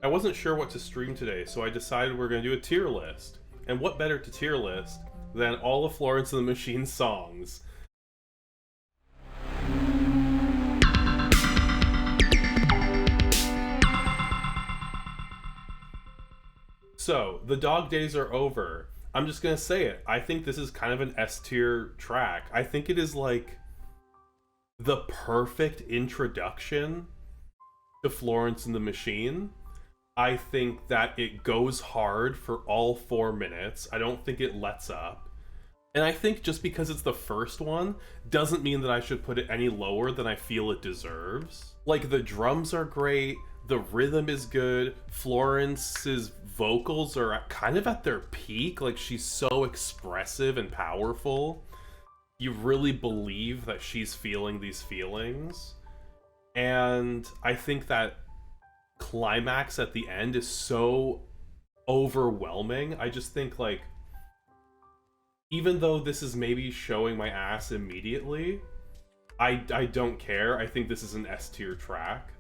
I wasn't sure what to stream today, so I decided we're going to do a tier list. And what better to tier list than all of Florence and the Machine's songs? So, the dog days are over. I'm just going to say it. I think this is kind of an S tier track. I think it is like the perfect introduction to Florence and the Machine. I think that it goes hard for all 4 minutes. I don't think it lets up. And I think just because it's the first one doesn't mean that I should put it any lower than I feel it deserves. Like, the drums are great, the rhythm is good, Florence's vocals are kind of at their peak. Like, she's so expressive and powerful. You really believe that she's feeling these feelings. And I think that climax at the end is so overwhelming. I just think, like, even though this is maybe showing my ass immediately, I don't care. I think this is an S tier track.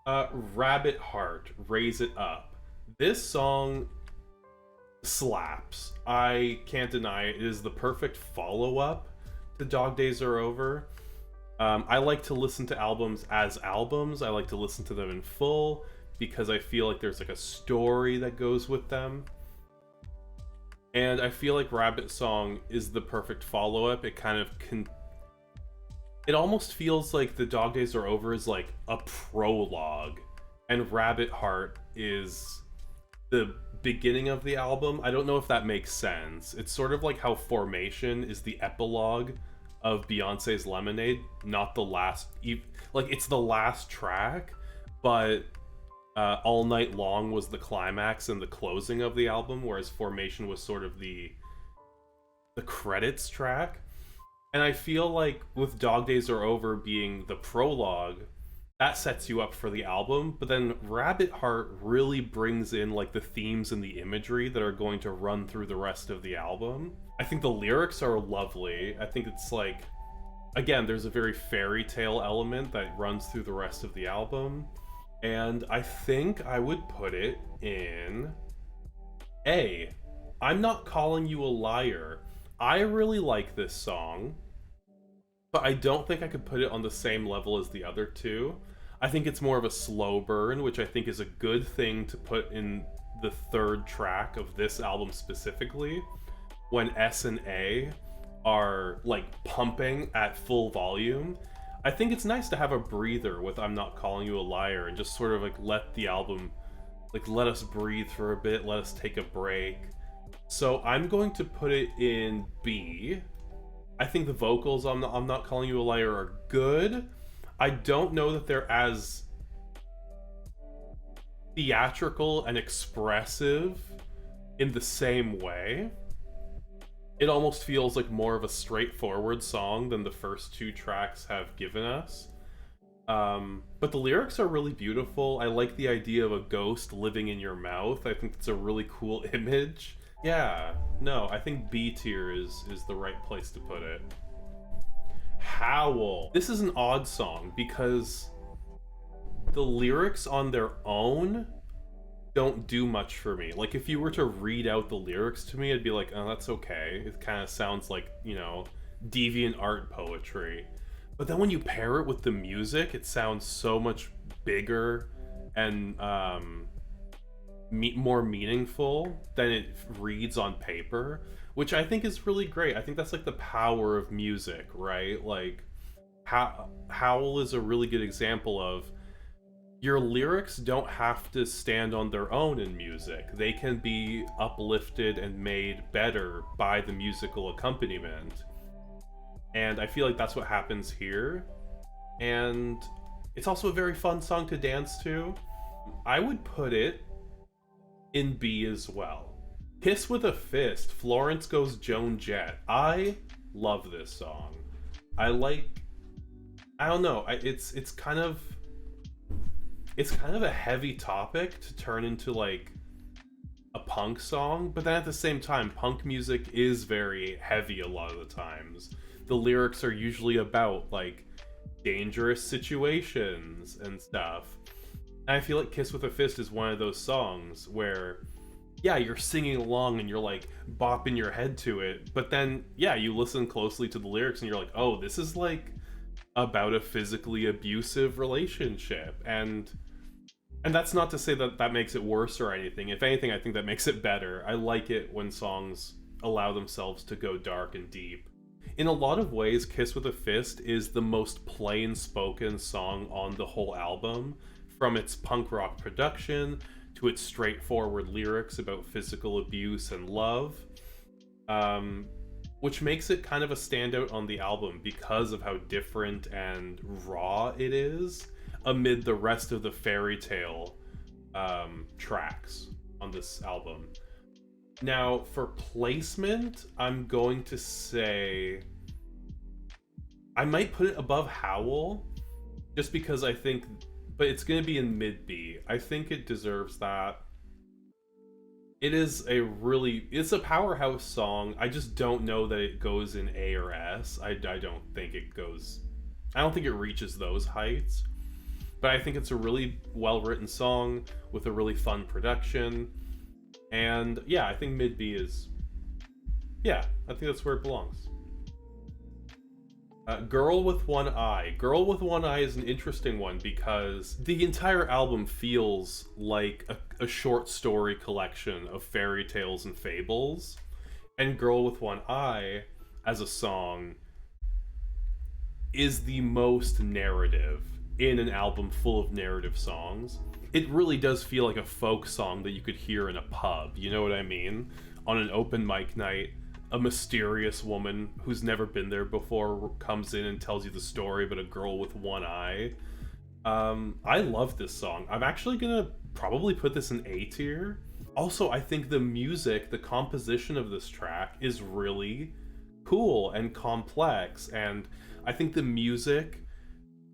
Rabbit Heart, Raise It Up. This song slaps. I can't deny it. It is the perfect follow-up to Dog Days Are Over. I like to listen to albums as albums. I like to listen to them in full because I feel like there's like a story that goes with them. And I feel like Rabbit Song is the perfect follow-up. It kind of it almost feels like the Dog Days Are Over is like a prologue, and Rabbit Heart is the beginning of the album. I don't know if that makes sense. It's sort of like how Formation is the epilogue of Beyonce's Lemonade, not the last, like, it's the last track, but All Night Long was the climax and the closing of the album, whereas Formation was sort of the credits track. And I feel like with Dog Days Are Over being the prologue, that sets you up for the album, but then Rabbit Heart really brings in like the themes and the imagery that are going to run through the rest of the album. I think the lyrics are lovely. I think it's like, again, there's a very fairy tale element that runs through the rest of the album. And I think I would put it in A. I'm Not Calling You a Liar. I really like this song, but I don't think I could put it on the same level as the other two. I think it's more of a slow burn, which I think is a good thing to put in the third track of this album specifically, when S and A are like pumping at full volume. I think it's nice to have a breather with I'm Not Calling You a Liar and just sort of like let the album, like, let us breathe for a bit, let us take a break. So I'm going to put it in B. I think the vocals on I'm Not Calling You a Liar are good. I don't know that they're as theatrical and expressive in the same way. It almost feels like more of a straightforward song than the first 2 tracks have given us. But the lyrics are really beautiful. I like the idea of a ghost living in your mouth. I think it's a really cool image. Yeah, no, I think B tier is the right place to put it. Howl. This is an odd song because the lyrics on their own don't do much for me. Like, if you were to read out the lyrics to me, I'd be like, oh, that's okay. It kind of sounds like, you know, deviant art poetry. But then when you pair it with the music, it sounds so much bigger and more meaningful than it reads on paper, which I think is really great. I think that's like the power of music, right? Like, Howl is a really good example of your lyrics don't have to stand on their own in music. They can be uplifted and made better by the musical accompaniment. And I feel like that's what happens here. And it's also a very fun song to dance to. I would put it in B as well. Kiss with a Fist, Florence Goes Joan Jett. I love this song. I don't know, it's kind of a heavy topic to turn into like a punk song, but then at the same time, punk music is very heavy a lot of the times. The lyrics are usually about like dangerous situations and stuff. And I feel like Kiss with a Fist is one of those songs where, yeah, you're singing along and you're like bopping your head to it, but then, yeah, you listen closely to the lyrics and you're like, oh, this is like about a physically abusive relationship. And that's not to say that that makes it worse or anything. If anything, I think that makes it better. I like it when songs allow themselves to go dark and deep. In a lot of ways, Kiss with a Fist is the most plain spoken song on the whole album, from its punk rock production to its straightforward lyrics about physical abuse and love, which makes it kind of a standout on the album because of how different and raw it is amid the rest of the fairy tale tracks on this album. Now, for placement, I'm going to say I might put it above Howl, just because I think, but it's going to be in mid B. I think it deserves that. It's a powerhouse song. I just don't know that it goes in A or S. I don't think it reaches those heights. But I think it's a really well-written song with a really fun production. And yeah, I think mid B is, yeah, I think that's where it belongs. Girl with One Eye. Girl with One Eye is an interesting one because the entire album feels like a short story collection of fairy tales and fables. And Girl with One Eye, as a song, is the most narrative in an album full of narrative songs. It really does feel like a folk song that you could hear in a pub, you know what I mean? On an open mic night, a mysterious woman who's never been there before comes in and tells you the story about a girl with one eye. I love this song. I'm actually gonna probably put this in A tier. Also, I think the music, the composition of this track is really cool and complex, and I think the music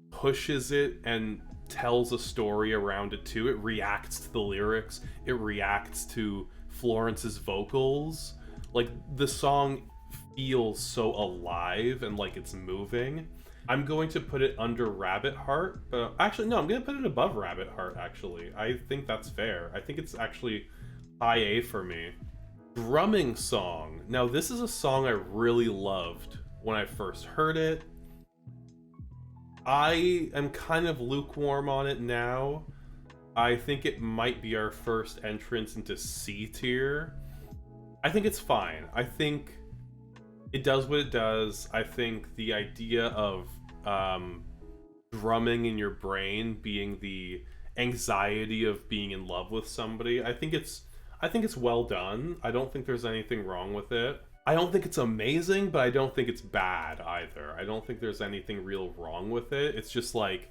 pushes it and tells a story around it too. It reacts to the lyrics, it reacts to Florence's vocals. Like, the song feels so alive and like it's moving. I'm going to put it under Rabbit Heart, but actually no, I'm going to put it above Rabbit Heart, actually. I think that's fair. I think it's actually high A for me. Drumming song. Now, this is a song I really loved when I first heard it. I am kind of lukewarm on it now. I think it might be our first entrance into C tier. I think it's fine. I think it does what it does. I think the idea of drumming in your brain being the anxiety of being in love with somebody, I think it's well done. I don't think there's anything wrong with it. I don't think it's amazing, but I don't think it's bad either. I don't think there's anything real wrong with it. It's just like,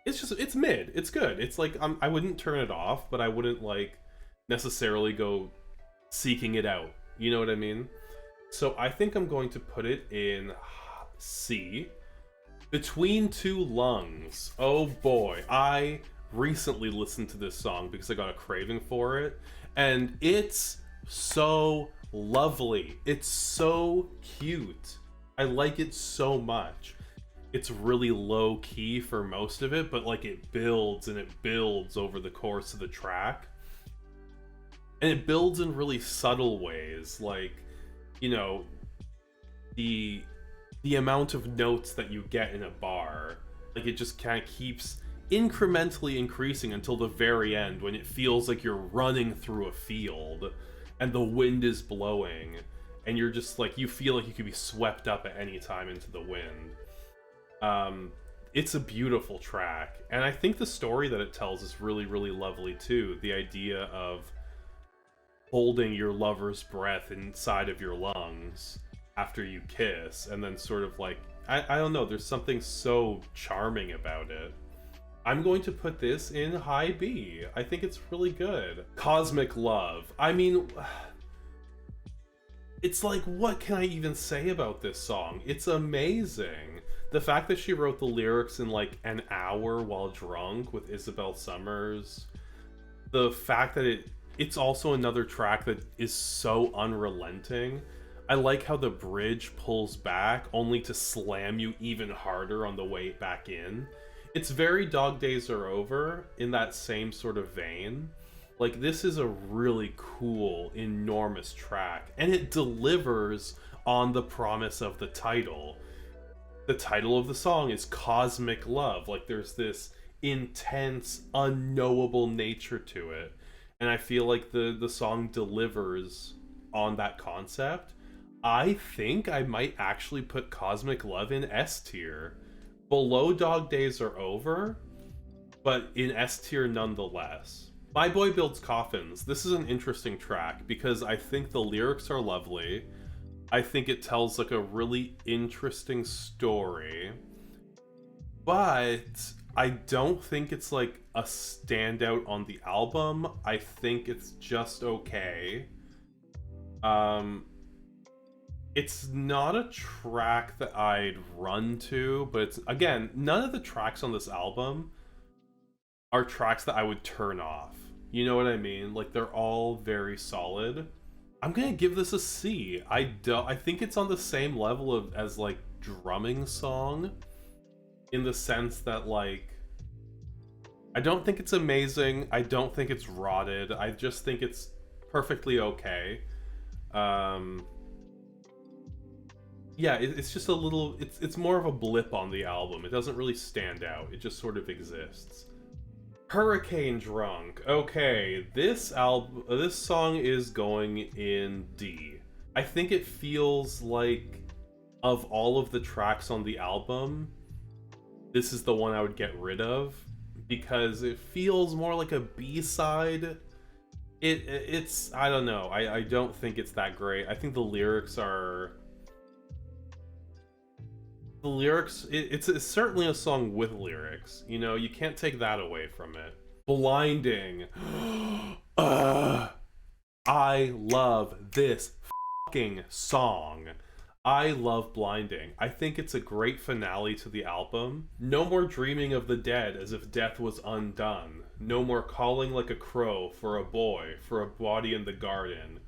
it's mid. It's good. It's like, I wouldn't turn it off, but I wouldn't like necessarily go seeking it out. You know what I mean? So I think I'm going to put it in C. Between Two Lungs. Oh boy. I recently listened to this song because I got a craving for it, and it's so lovely. It's so cute. I like it so much. It's really low key for most of it, but like it builds and it builds over the course of the track. And it builds in really subtle ways, like, you know, the amount of notes that you get in a bar. Like, it just kind of keeps incrementally increasing until the very end, when it feels like you're running through a field and the wind is blowing and you're just like, you feel like you could be swept up at any time into the wind. It's a beautiful track, and I think the story that it tells is really, really lovely too. The idea of holding your lover's breath inside of your lungs after you kiss, and then sort of like, I don't know, there's something so charming about it. I'm going to put this in high B. I think it's really good. Cosmic Love. I mean, it's like, what can I even say about this song? It's amazing. The fact that she wrote the lyrics in like an hour while drunk with Isabel Summers. The fact that it's also another track that is so unrelenting. I like how the bridge pulls back only to slam you even harder on the way back in. It's very Dog Days Are Over in that same sort of vein. Like, this is a really cool, enormous track, and it delivers on the promise of the title. The title of the song is Cosmic Love. Like, there's this intense, unknowable nature to it. And I feel like the song delivers on that concept. I think I might actually put Cosmic Love in S tier. Below Dog Days Are Over, but in S tier nonetheless. My Boy Builds Coffins. This is an interesting track because I think the lyrics are lovely. I think it tells like a really interesting story. But I don't think it's like a standout on the album. I think it's just okay. It's not a track that I'd run to, but it's, again, none of the tracks on this album are tracks that I would turn off. You know what I mean? Like, they're all very solid. I'm gonna give this a C. I think it's on the same level as like Drumming Song, in the sense that, like, I don't think it's amazing. I don't think it's rotted. I just think it's perfectly okay. Yeah, it's just a little, it's more of a blip on the album. It doesn't really stand out. It just sort of exists. Hurricane Drunk. Okay, this song is going in D. I think it feels like, of all of the tracks on the album, this is the one I would get rid of because it feels more like a B-side. It's I don't know. I don't think it's that great. I think the lyrics are... it's certainly a song with lyrics. You know, you can't take that away from it. Blinding. I love this fucking song. I love Blinding. I think it's a great finale to the album. No more dreaming of the dead as if death was undone. No more calling like a crow for a boy, for a body in the garden.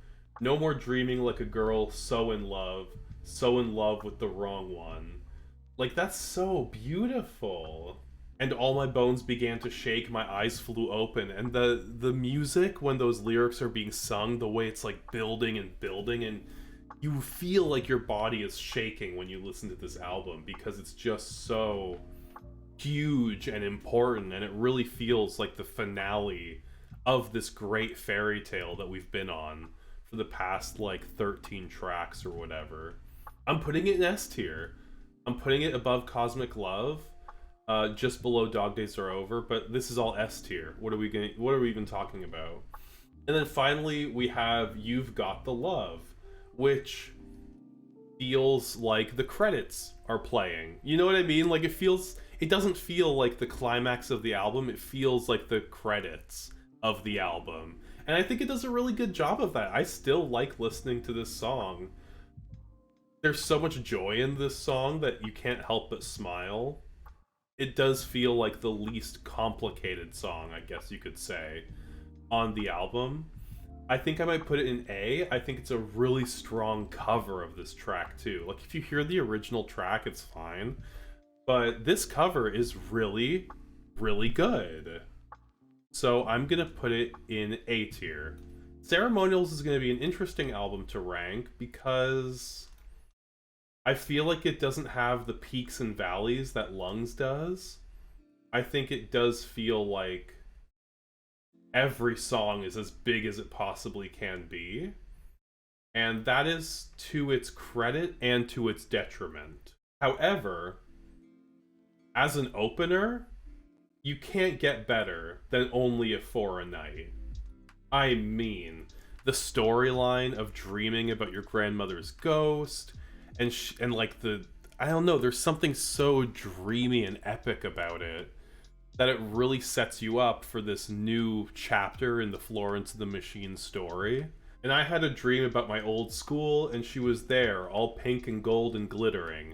No more dreaming like a girl so in love with the wrong one. Like, that's so beautiful. And all my bones began to shake, my eyes flew open, and the music when those lyrics are being sung, the way it's like building and building, and you feel like your body is shaking when you listen to this album because it's just so huge and important, and it really feels like the finale of this great fairy tale that we've been on for the past like 13 tracks or whatever. I'm putting it in S tier. I'm putting it above Cosmic Love, just below Dog Days Are Over, but this is all S tier. What are we even talking about? And then finally we have You've Got the Love, which feels like the credits are playing. You know what I mean? Like, it doesn't feel like the climax of the album, it feels like the credits of the album. And I think it does a really good job of that. I still like listening to this song. There's so much joy in this song that you can't help but smile. It does feel like the least complicated song, I guess you could say, on the album. I think I might put it in A. I think it's a really strong cover of this track too. Like, if you hear the original track, it's fine. But this cover is really, really good. So I'm gonna put it in A tier. Ceremonials is gonna be an interesting album to rank because I feel like it doesn't have the peaks and valleys that Lungs does. I think it does feel like every song is as big as it possibly can be. And that is to its credit and to its detriment. However, as an opener, you can't get better than Only a For a Night. I mean, the storyline of dreaming about your grandmother's ghost, and like I don't know, there's something so dreamy and epic about it that it really sets you up for this new chapter in the Florence and the Machine story. And I had a dream about my old school, and she was there, all pink and gold and glittering.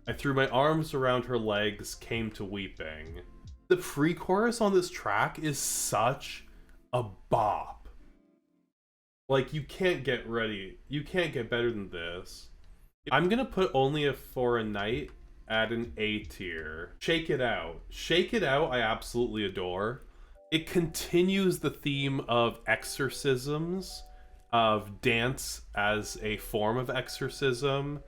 I threw my arms around her legs, came to weeping. The pre-chorus on this track is such a bop. Like, you can't get better than this. I'm gonna put Only a For a Night at an A tier. Shake It Out. Shake It Out, I absolutely adore. It continues the theme of exorcisms, of dance as a form of exorcism,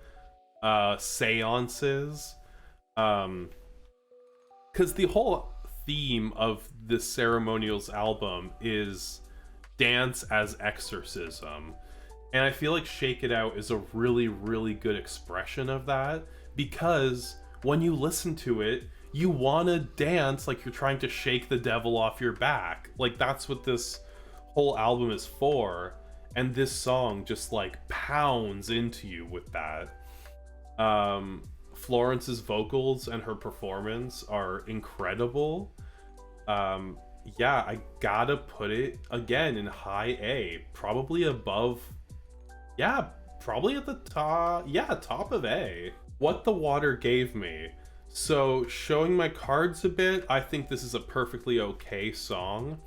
seances. Because the whole theme of this Ceremonials album is dance as exorcism. And I feel like Shake It Out is a really, really good expression of that, because when you listen to it, you want to dance like you're trying to shake the devil off your back. Like, that's what this whole album is for. And this song just like pounds into you with that. Florence's vocals and her performance are incredible. Yeah, I gotta put it again in high A, probably above. Yeah, probably at the top. Yeah, top of A. What the Water Gave Me. So, showing my cards a bit, I think this is a perfectly okay song.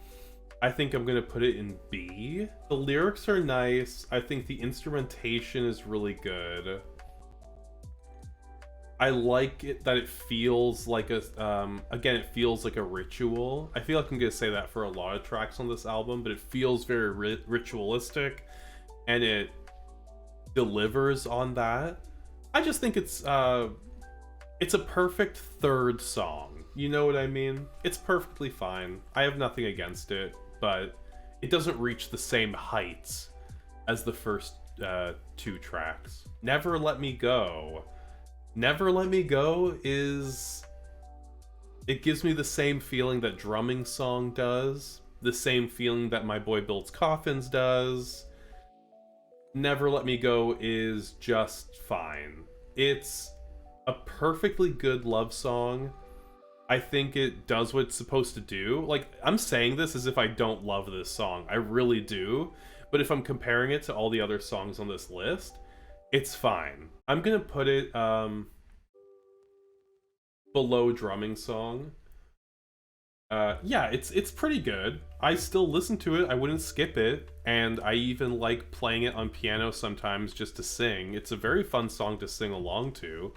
I think I'm gonna put it in B. The lyrics are nice. I think the instrumentation is really good. I like it that it feels like a, again, it feels like a ritual. I feel like I'm gonna say that for a lot of tracks on this album, but it feels very ritualistic, and it delivers on that. I just think it's a perfect third song. You know what I mean? It's perfectly fine. I have nothing against it, but it doesn't reach the same heights as the first two tracks. Never Let Me Go. Never Let Me Go is... It gives me the same feeling that Drumming Song does. The same feeling that My Boy Builds Coffins does. Never Let Me Go is just fine. It's a perfectly good love song. I think it does what it's supposed to do. Like, I'm saying this as if I don't love this song. I really do. But if I'm comparing it to all the other songs on this list, it's fine. I'm gonna put it below Drumming Song. Yeah, it's pretty good. I still listen to it. I wouldn't skip it, and I even like playing it on piano sometimes just to sing. It's a very fun song to sing along to.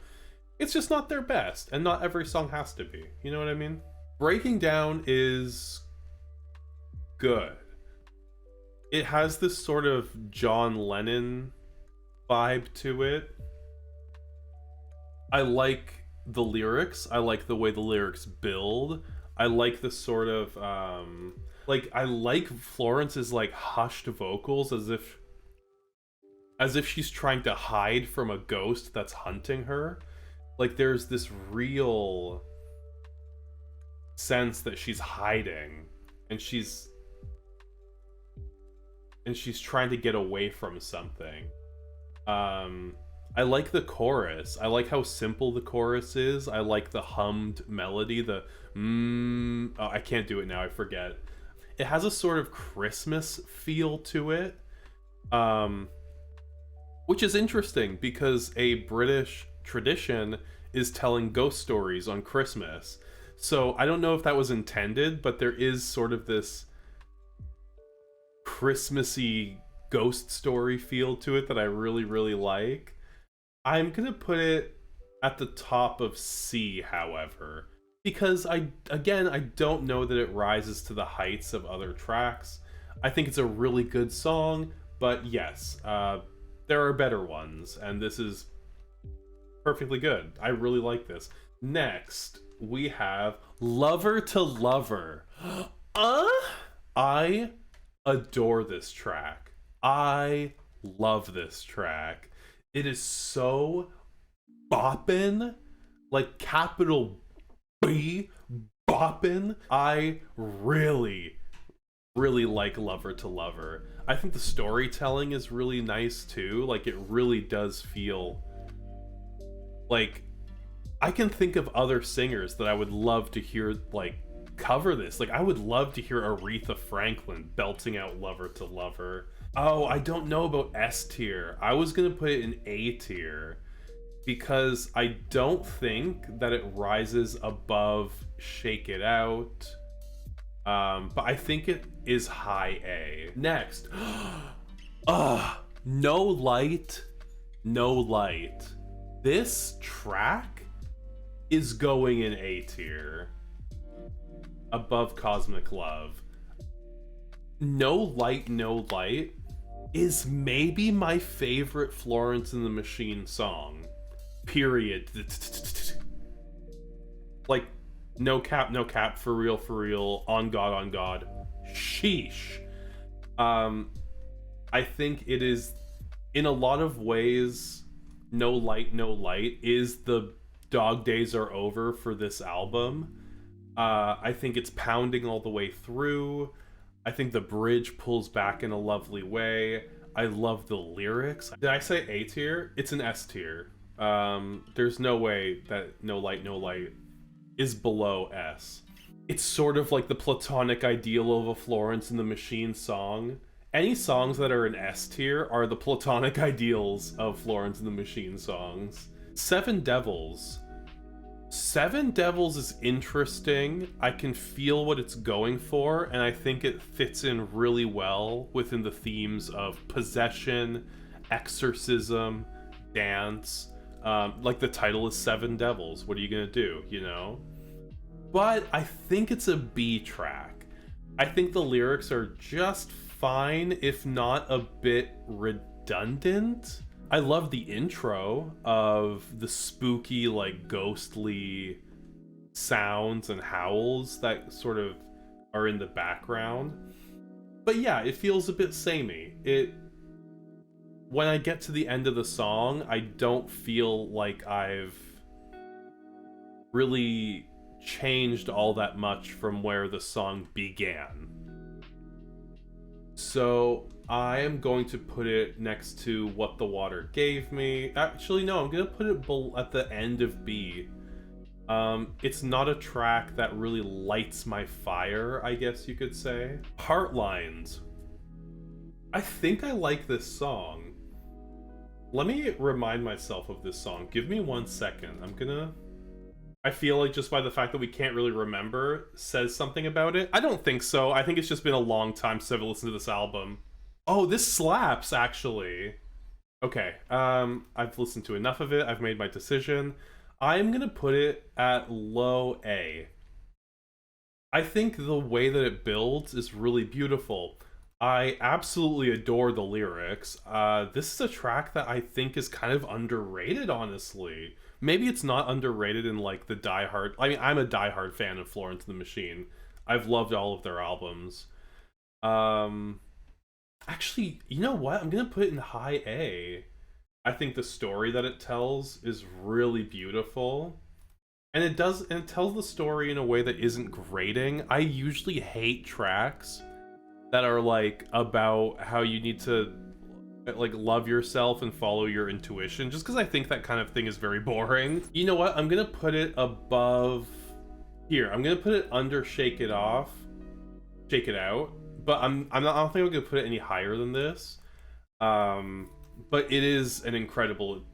It's just not their best, and not every song has to be. You know what I mean? Breaking Down is good. It has this sort of John Lennon vibe to it. I like the lyrics. I like the way the lyrics build. I like the sort of like, I like Florence's like hushed vocals as if she's trying to hide from a ghost that's hunting her. Like, there's this real sense that she's hiding, and she's trying to get away from something. I like the chorus. I like how simple the chorus is. I like the hummed melody, the oh, I can't do it now, I forget. It has a sort of Christmas feel to it, which is interesting because a British tradition is telling ghost stories on Christmas. So I don't know if that was intended, but there is sort of this Christmassy ghost story feel to it that I really, really like. I'm gonna put it at the top of C, however, because I don't know that it rises to the heights of other tracks. I think it's a really good song, but yes, there are better ones, and this is perfectly good. I really like this. Next, we have Lover to Lover. I adore this track. I love this track. It is so boppin', like capital B, boppin'. I really, really like Lover to Lover. I think the storytelling is really nice too. Like, it really does feel like, I can think of other singers that I would love to hear like cover this. Like, I would love to hear Aretha Franklin belting out Lover to Lover. Oh, I don't know about S tier. I was gonna put it in A tier because I don't think that it rises above Shake It Out. But I think it is high A. Next, No Light, No Light. This track is going in A tier, above Cosmic Love. No Light, No Light is maybe my favorite Florence and the Machine song. Period. Like, no cap, for real, on God. Sheesh. I think it is, in a lot of ways, No Light, No Light is the Dog Days Are Over for this album. I think it's pounding all the way through. I think the bridge pulls back in a lovely way. I love the lyrics. Did I say A tier? It's an S tier. There's no way that No Light, No Light is below S. It's sort of like the platonic ideal of a Florence and the Machine song. Any songs that are an S tier are the platonic ideals of Florence and the Machine songs. Seven Devils. Seven Devils is interesting. I can feel what it's going for, and I think it fits in really well within the themes of possession, exorcism, dance. Like the title is Seven Devils. What are you gonna do, you know? But I think it's a B track. I think the lyrics are just fine, if not a bit redundant. I love the intro of the spooky, like, ghostly sounds and howls that sort of are in the background. But yeah, it feels a bit samey. When I get to the end of the song, I don't feel like I've really changed all that much from where the song began. So I am going to put it next to What the Water Gave Me. Actually, no, I'm going to put it at the end of B. It's not a track that really lights my fire, I guess you could say. Heartlines. I think I like this song. Let me remind myself of this song. Give me 1 second. I feel like just by the fact that we can't really remember says something about it. I don't think so. I think it's just been a long time since I've listened to this album. Oh, this slaps, actually. Okay, I've listened to enough of it. I've made my decision. I'm gonna put it at low A. I think the way that it builds is really beautiful. I absolutely adore the lyrics. This is a track that I think is kind of underrated, honestly. Maybe it's not underrated in, like, the diehard... I mean, I'm a diehard fan of Florence and the Machine. I've loved all of their albums. Actually, you know what? I'm gonna put it in high A. I think the story that it tells is really beautiful. And it tells the story in a way that isn't grating. I usually hate tracks that are, like, about how you need to, like, love yourself and follow your intuition, just because I think that kind of thing is very boring. You know what? I'm gonna put it above... Here, I'm gonna put it under Shake It Off. Shake It Out. But I don't think I'm gonna put it any higher than this. But it is an incredible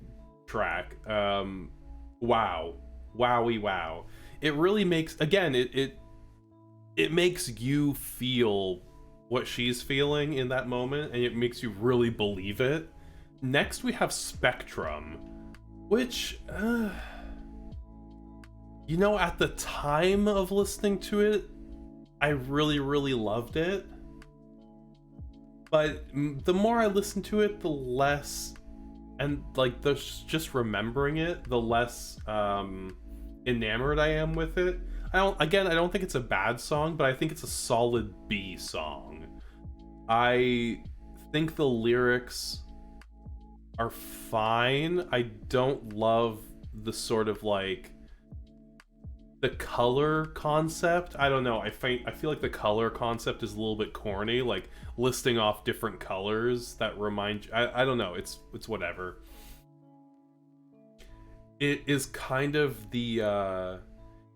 track. Wow. Wowie wow. It really makes... Again, it makes you feel what she's feeling in that moment, and it makes you really believe it. Next we have Spectrum, which you know, at the time of listening to it, I really loved it, but the more I listen to it, the less, and like just remembering it, the less enamored I am with it. I don't think it's a bad song, but I think it's a solid B song. I think the lyrics are fine. I don't love the sort of, like, the color concept. I don't know. I feel like the color concept is a little bit corny, like listing off different colors that remind you. I don't know. It's whatever. It is kind of the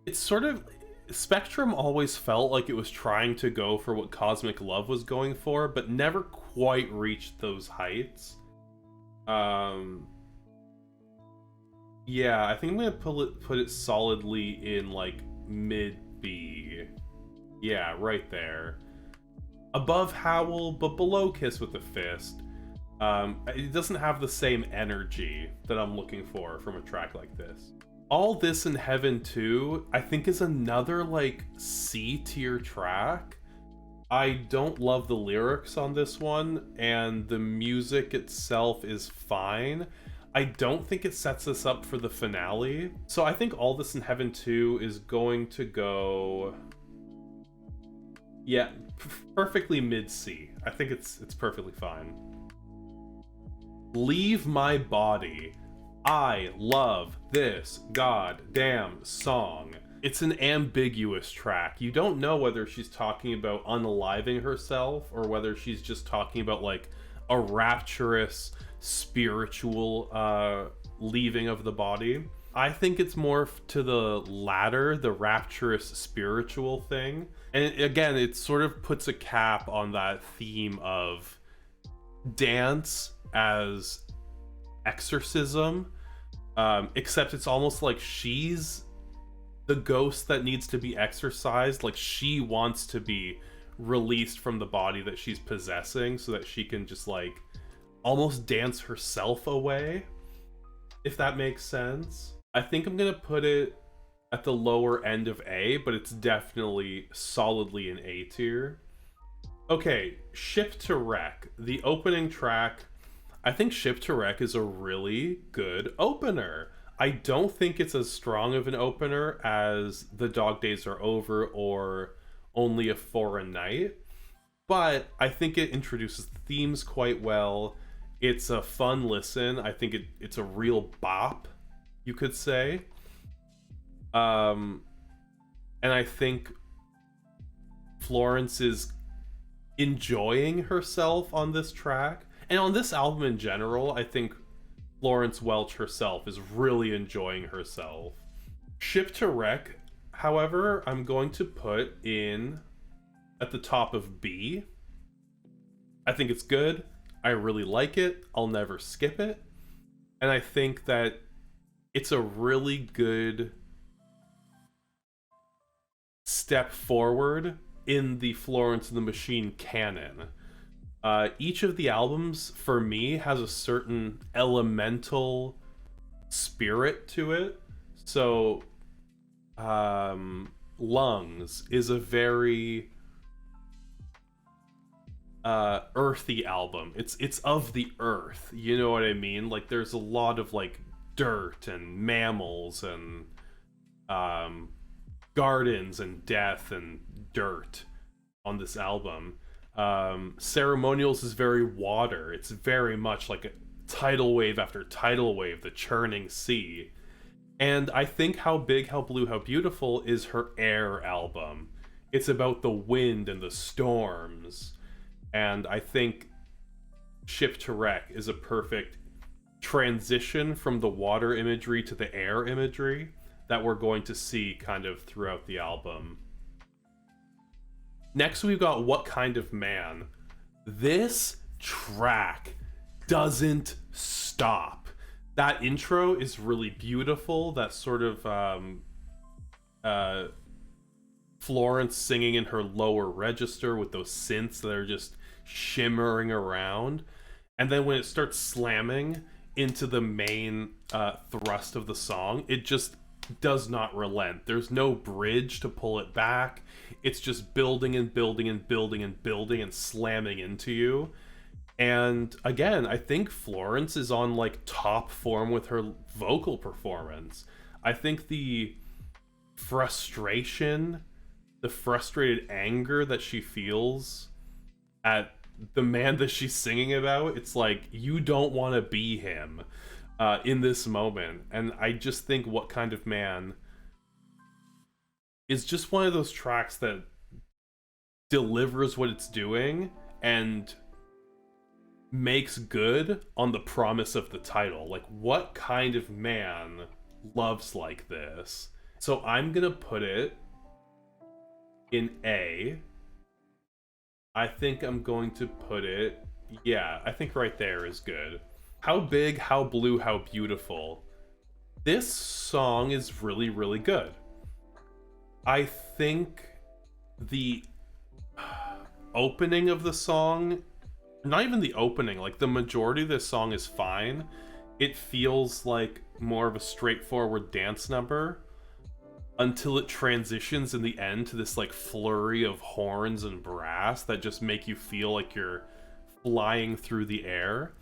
it's sort of... Spectrum always felt like it was trying to go for what Cosmic Love was going for, but never quite reached those heights. Yeah, I think I'm gonna put it solidly in, like, mid B. Yeah, right there. Above Howl, but below Kiss with a Fist. It doesn't have the same energy that I'm looking for from a track like this. All This in Heaven Too, I think is another like C tier track. I don't love the lyrics on this one, and the music itself is fine. I don't think it sets us up for the finale. So I think All This in Heaven Too is going to go... yeah, perfectly mid-C. I think it's perfectly fine. Leave My Body. I love this goddamn song. It's an ambiguous track. You don't know whether she's talking about unaliving herself or whether she's just talking about like a rapturous spiritual leaving of the body. I think it's more to the latter, the rapturous spiritual thing. And again, it sort of puts a cap on that theme of dance as exorcism, except it's almost like she's the ghost that needs to be exorcised. Like she wants to be released from the body that she's possessing so that she can just like almost dance herself away, if that makes sense. I think I'm gonna put it at the lower end of A, but it's definitely solidly an A tier. Okay, Ship to Wreck, the opening track. I think Ship to Wreck is a really good opener. I don't think it's as strong of an opener as The Dog Days Are Over or Only a Foreign Night, but I think it introduces the themes quite well. It's a fun listen. I think it's a real bop, you could say. And I think Florence is enjoying herself on this track. And on this album in general, I think Florence Welch herself is really enjoying herself. Ship to Wreck, however, I'm going to put in at the top of B. I think it's good. I really like it. I'll never skip it. And I think that it's a really good step forward in the Florence and the Machine canon. Each of the albums, for me, has a certain elemental spirit to it. So, Lungs is a very earthy album. It's of the earth, you know what I mean? Like, there's a lot of, like, dirt and mammals and gardens and death and dirt on this album. Ceremonials is very water. It's very much like a tidal wave after tidal wave, the churning sea. And I think How Big, How Blue, How Beautiful is her Air album. It's about the wind and the storms. And I think Ship to Wreck is a perfect transition from the water imagery to the air imagery that we're going to see kind of throughout the album. Next, we've got What Kind of Man. This track doesn't stop. That intro is really beautiful. That sort of Florence singing in her lower register with those synths that are just shimmering around. And then when it starts slamming into the main thrust of the song, it just does not relent. There's no bridge to pull it back. It's just building and building and building and building and slamming into you. And again, I think Florence is on like top form with her vocal performance. I think the frustration, the frustrated anger that she feels at the man that she's singing about, it's like, you don't want to be him in this moment. And I just think What Kind of Man is just one of those tracks that delivers what it's doing and makes good on the promise of the title. Like, what kind of man loves like this? So I'm gonna put it in A. I think I'm going to put it, yeah, I think right there is good. How Big, How Blue, How Beautiful. This song is really, really good. I think the opening of the song, not even the opening, like the majority of this song is fine. it feels like more of a straightforward dance number until it transitions in the end to this like flurry of horns and brass that just make you feel like you're flying through the air.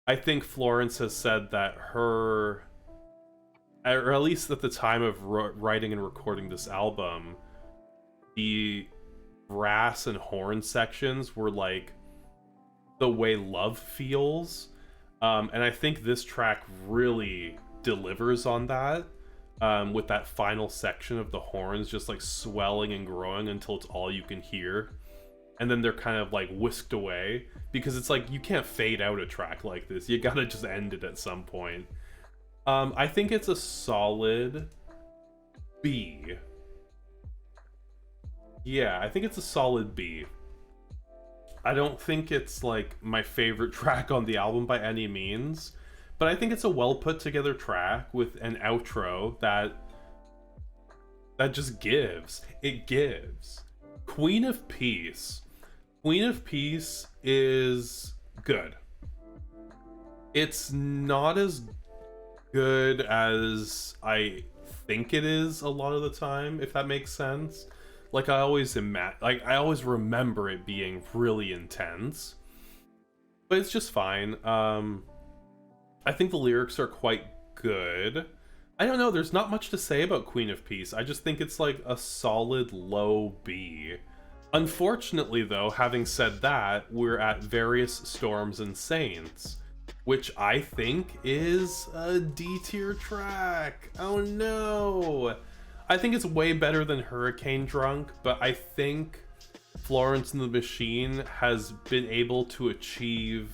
I think Florence has said that her, or at least at the time of writing and recording this album, the brass and horn sections were like the way love feels. And I think this track really delivers on that, with that final section of the horns just like swelling and growing until it's all you can hear. And then they're kind of like whisked away, because it's like you can't fade out a track like this. You gotta just end it at some point. I think it's a solid B. Yeah, I think it's a solid B. I don't think it's like my favorite track on the album by any means, but I think it's a well put together track with an outro that just gives. It gives. Queen of Peace. Queen of Peace is good. It's not as good as I think it is a lot of the time, if that makes sense. Like I always remember it being really intense, but it's just fine. I think the lyrics are quite good. I don't know, there's not much to say about Queen of Peace. I just think it's like a solid low B. Unfortunately though, having said that, we're at Various Storms and Saints, which I think is a D tier track. Oh no! I think it's way better than Hurricane Drunk, but I think Florence and the Machine has been able to achieve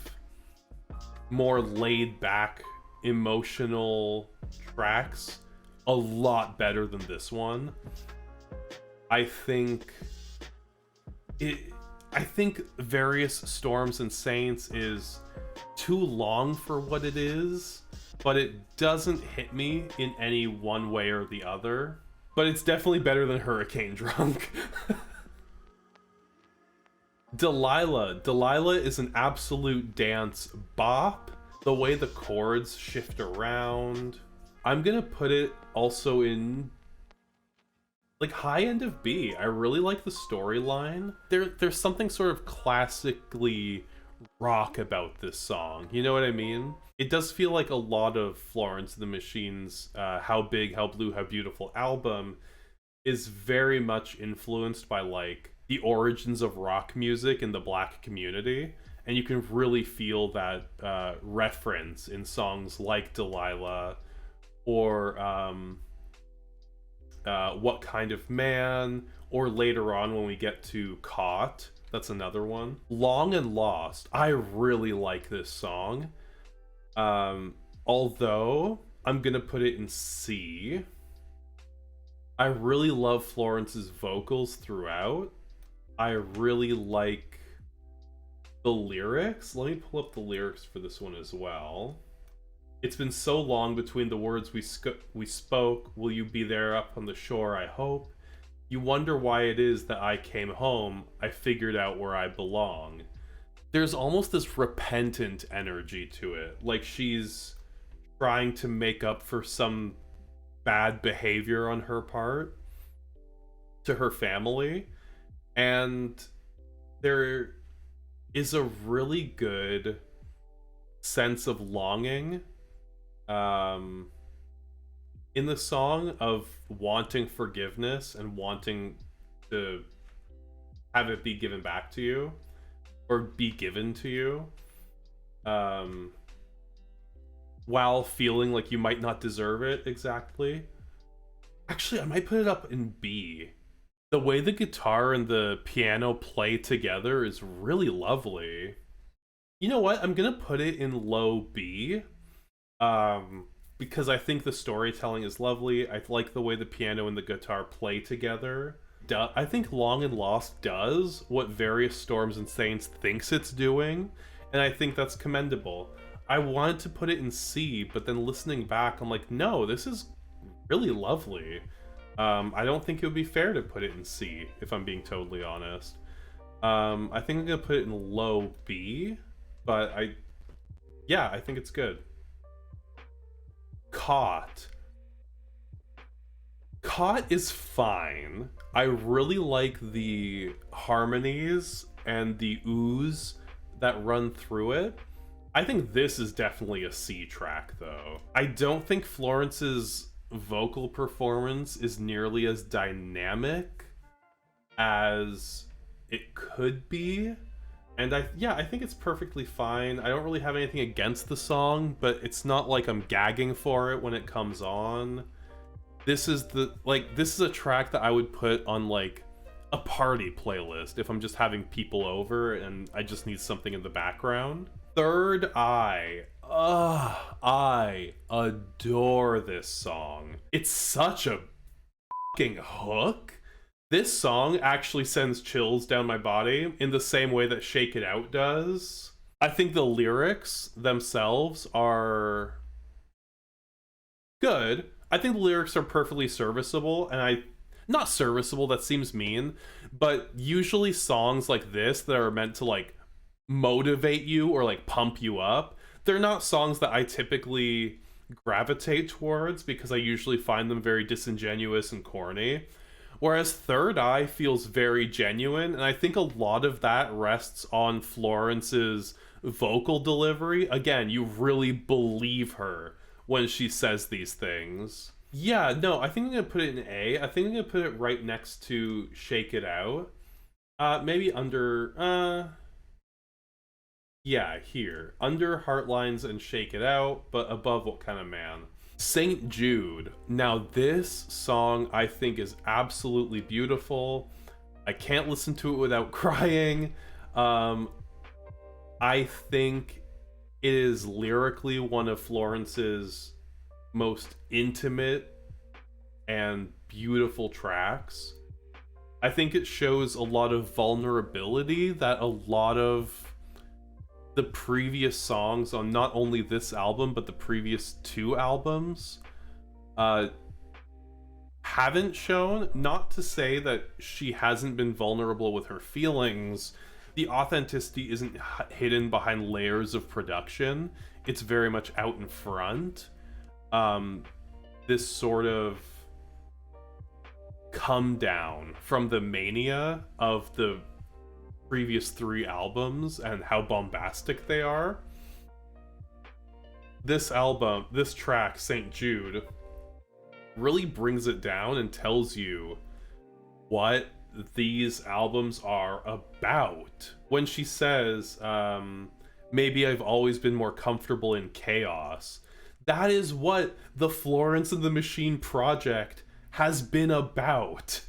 more laid back, emotional tracks a lot better than this one. I think Various Storms and Saints is too long for what it is, but it doesn't hit me in any one way or the other. But it's definitely better than Hurricane Drunk. Delilah. Delilah is an absolute dance bop. The way the chords shift around. I'm gonna put it also in like high end of B. I really like the storyline. There's something sort of classically rock about this song. You know what I mean? It does feel like a lot of Florence and the Machine's How Big, How Blue, How Beautiful album is very much influenced by like the origins of rock music in the Black community. And you can really feel that reference in songs like Delilah or What Kind of Man, or later on when we get to Caught. That's another one. Long and Lost. I really like this song. Although I'm gonna put it in C. I really love Florence's vocals throughout. I really like the lyrics. Let me pull up the lyrics for this one as well. It's been so long between the words we spoke. Will you be there up on the shore, I hope? You wonder why it is that I came home. I figured out where I belong. There's almost this repentant energy to it. Like she's trying to make up for some bad behavior on her part to her family. And there is a really good sense of longing in the song, of wanting forgiveness and wanting to have it be given back to you, or be given to you, while feeling like you might not deserve it exactly. Actually, I might put it up in B. The way the guitar and the piano play together is really lovely. You know what? I'm gonna put it in low B, because I think the storytelling is lovely. I like the way the piano and the guitar play together. I think Long and Lost does what Various Storms and Saints thinks it's doing, and I think that's commendable. I wanted to put it in C, but then listening back, I'm like, no, this is really lovely. I don't think it would be fair to put it in C, if I'm being totally honest. I think I'm gonna put it in low B, but I think it's good. Caught. Caught is fine. I really like the harmonies and the ooze that run through it. I think this is definitely a C track, though. I don't think Florence's vocal performance is nearly as dynamic as it could be. And I think it's perfectly fine. I don't really have anything against the song, but it's not like I'm gagging for it when it comes on. This is a track that I would put on like a party playlist if I'm just having people over and I just need something in the background. Third Eye. Ugh, I adore this song. It's such a fucking hook. This song actually sends chills down my body in the same way that Shake It Out does. I think the lyrics themselves are good. I think the lyrics are perfectly serviceable, and not serviceable, that seems mean, but usually songs like this that are meant to like motivate you or like pump you up, they're not songs that I typically gravitate towards because I usually find them very disingenuous and corny. Whereas Third Eye feels very genuine, and I think a lot of that rests on Florence's vocal delivery. Again, you really believe her when she says these things. Yeah, no, I think I'm gonna put it in A. I think I'm gonna put it right next to Shake It Out. Maybe under, yeah, here. Under Heartlines and Shake It Out, but above What Kind of Man? St. Jude. Now this song I think is absolutely beautiful. I can't listen to it without crying. I think it is lyrically one of Florence's most intimate and beautiful tracks. I think it shows a lot of vulnerability that a lot of the previous songs on not only this album but the previous two albums haven't shown. Not to say that she hasn't been vulnerable with her feelings. The authenticity isn't hidden behind layers of production. It's very much out in front. This sort of come down from the mania of the previous three albums and how bombastic they are. This album, this track, St. Jude, really brings it down and tells you what these albums are about. When she says, maybe I've always been more comfortable in chaos, that is what the Florence and the Machine project has been about.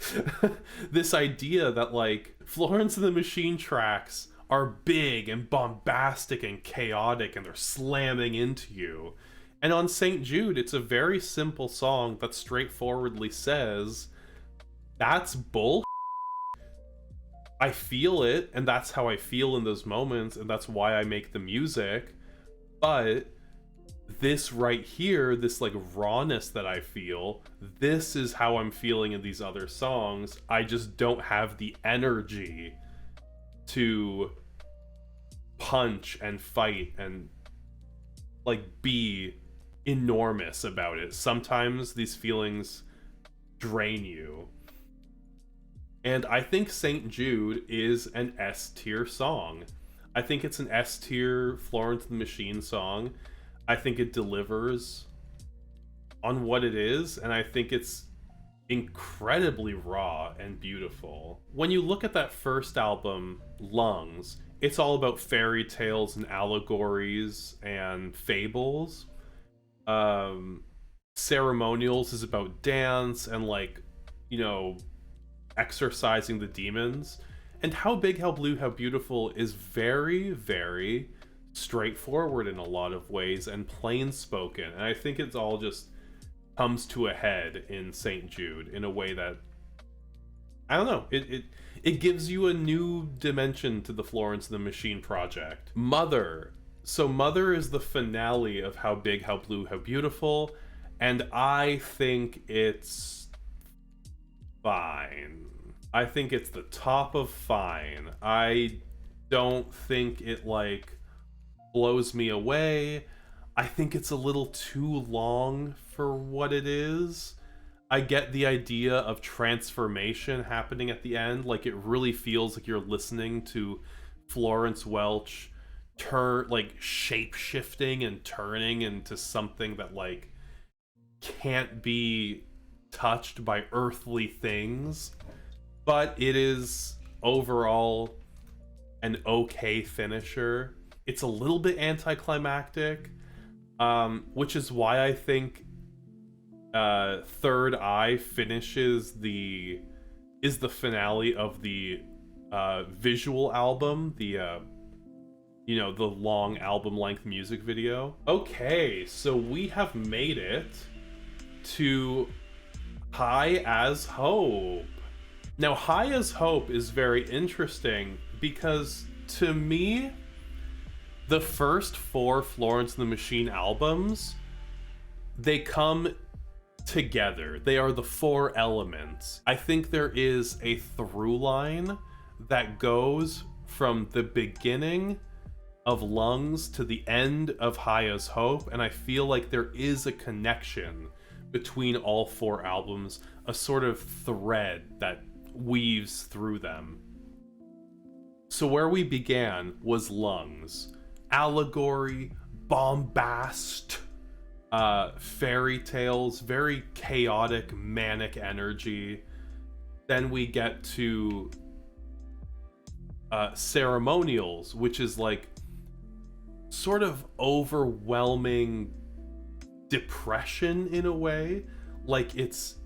This idea that like Florence and the Machine tracks are big and bombastic and chaotic and they're slamming into you. And on St. Jude, it's a very simple song that straightforwardly says, that's bull. I feel it, and that's how I feel in those moments, and that's why I make the music. But this right here, this like rawness that I feel, this is how I'm feeling in these other songs. I just don't have the energy to punch and fight and like be enormous about it. Sometimes these feelings drain you. And I think St. Jude is an S tier song. I think it's an S tier Florence and the Machine song. I think it delivers on what it is, and I think it's incredibly raw and beautiful. When you look at that first album, Lungs, it's all about fairy tales and allegories and fables. Ceremonials is about dance and like, you know, exorcising the demons. And How Big, How Blue, How Beautiful is very, very straightforward in a lot of ways and plain spoken, and I think it's all just comes to a head in St. Jude in a way that, I don't know, it gives you a new dimension to the Florence and the Machine project. Mother. So Mother is the finale of How Big, How Blue, How Beautiful, and I think it's fine. I think it's the top of fine. I don't think it like blows me away. I think it's a little too long for what it is. I get the idea of transformation happening at the end. Like, it really feels like you're listening to Florence Welch turn, like, shape shifting and turning into something that, like, can't be touched by earthly things. But it is overall an okay finisher. It's a little bit anticlimactic, which is why I think Third Eye finishes is the finale of the visual album, the the long album length music video. Okay, so we have made it to High as Hope. Now, High as Hope is very interesting because, to me, the first 4 Florence and the Machine albums, they come together. They are the 4 elements. I think there is a through line that goes from the beginning of Lungs to the end of High as Hope, and I feel like there is a connection between all 4 albums, a sort of thread that weaves through them. So where we began was Lungs. Allegory, bombast, fairy tales, very chaotic, manic energy. Then we get to Ceremonials, which is like sort of overwhelming depression in a way. Like, it's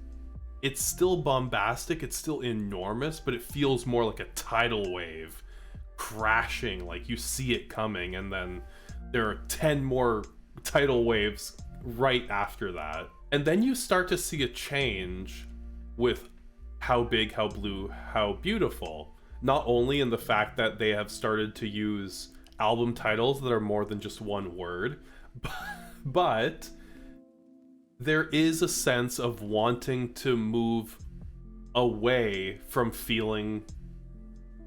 still bombastic, it's still enormous, but it feels more like a tidal wave crashing. Like, you see it coming, and then there are 10 more tidal waves right after that. And then you start to see a change with How Big, How Blue, How Beautiful. Not only in the fact that they have started to use album titles that are more than just one word, but there is a sense of wanting to move away from feeling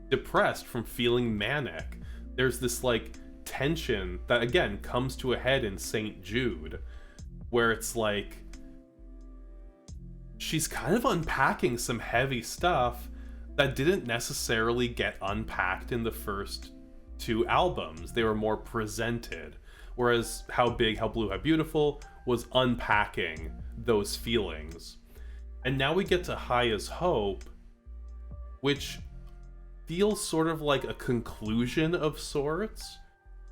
depressed, from feeling manic. There's this like tension that again comes to a head in St. Jude, where it's like she's kind of unpacking some heavy stuff that didn't necessarily get unpacked in the first 2 albums. They were more presented, whereas How Big, How Blue, How Beautiful was unpacking those feelings. And now we get to High as Hope, which feels sort of like a conclusion of sorts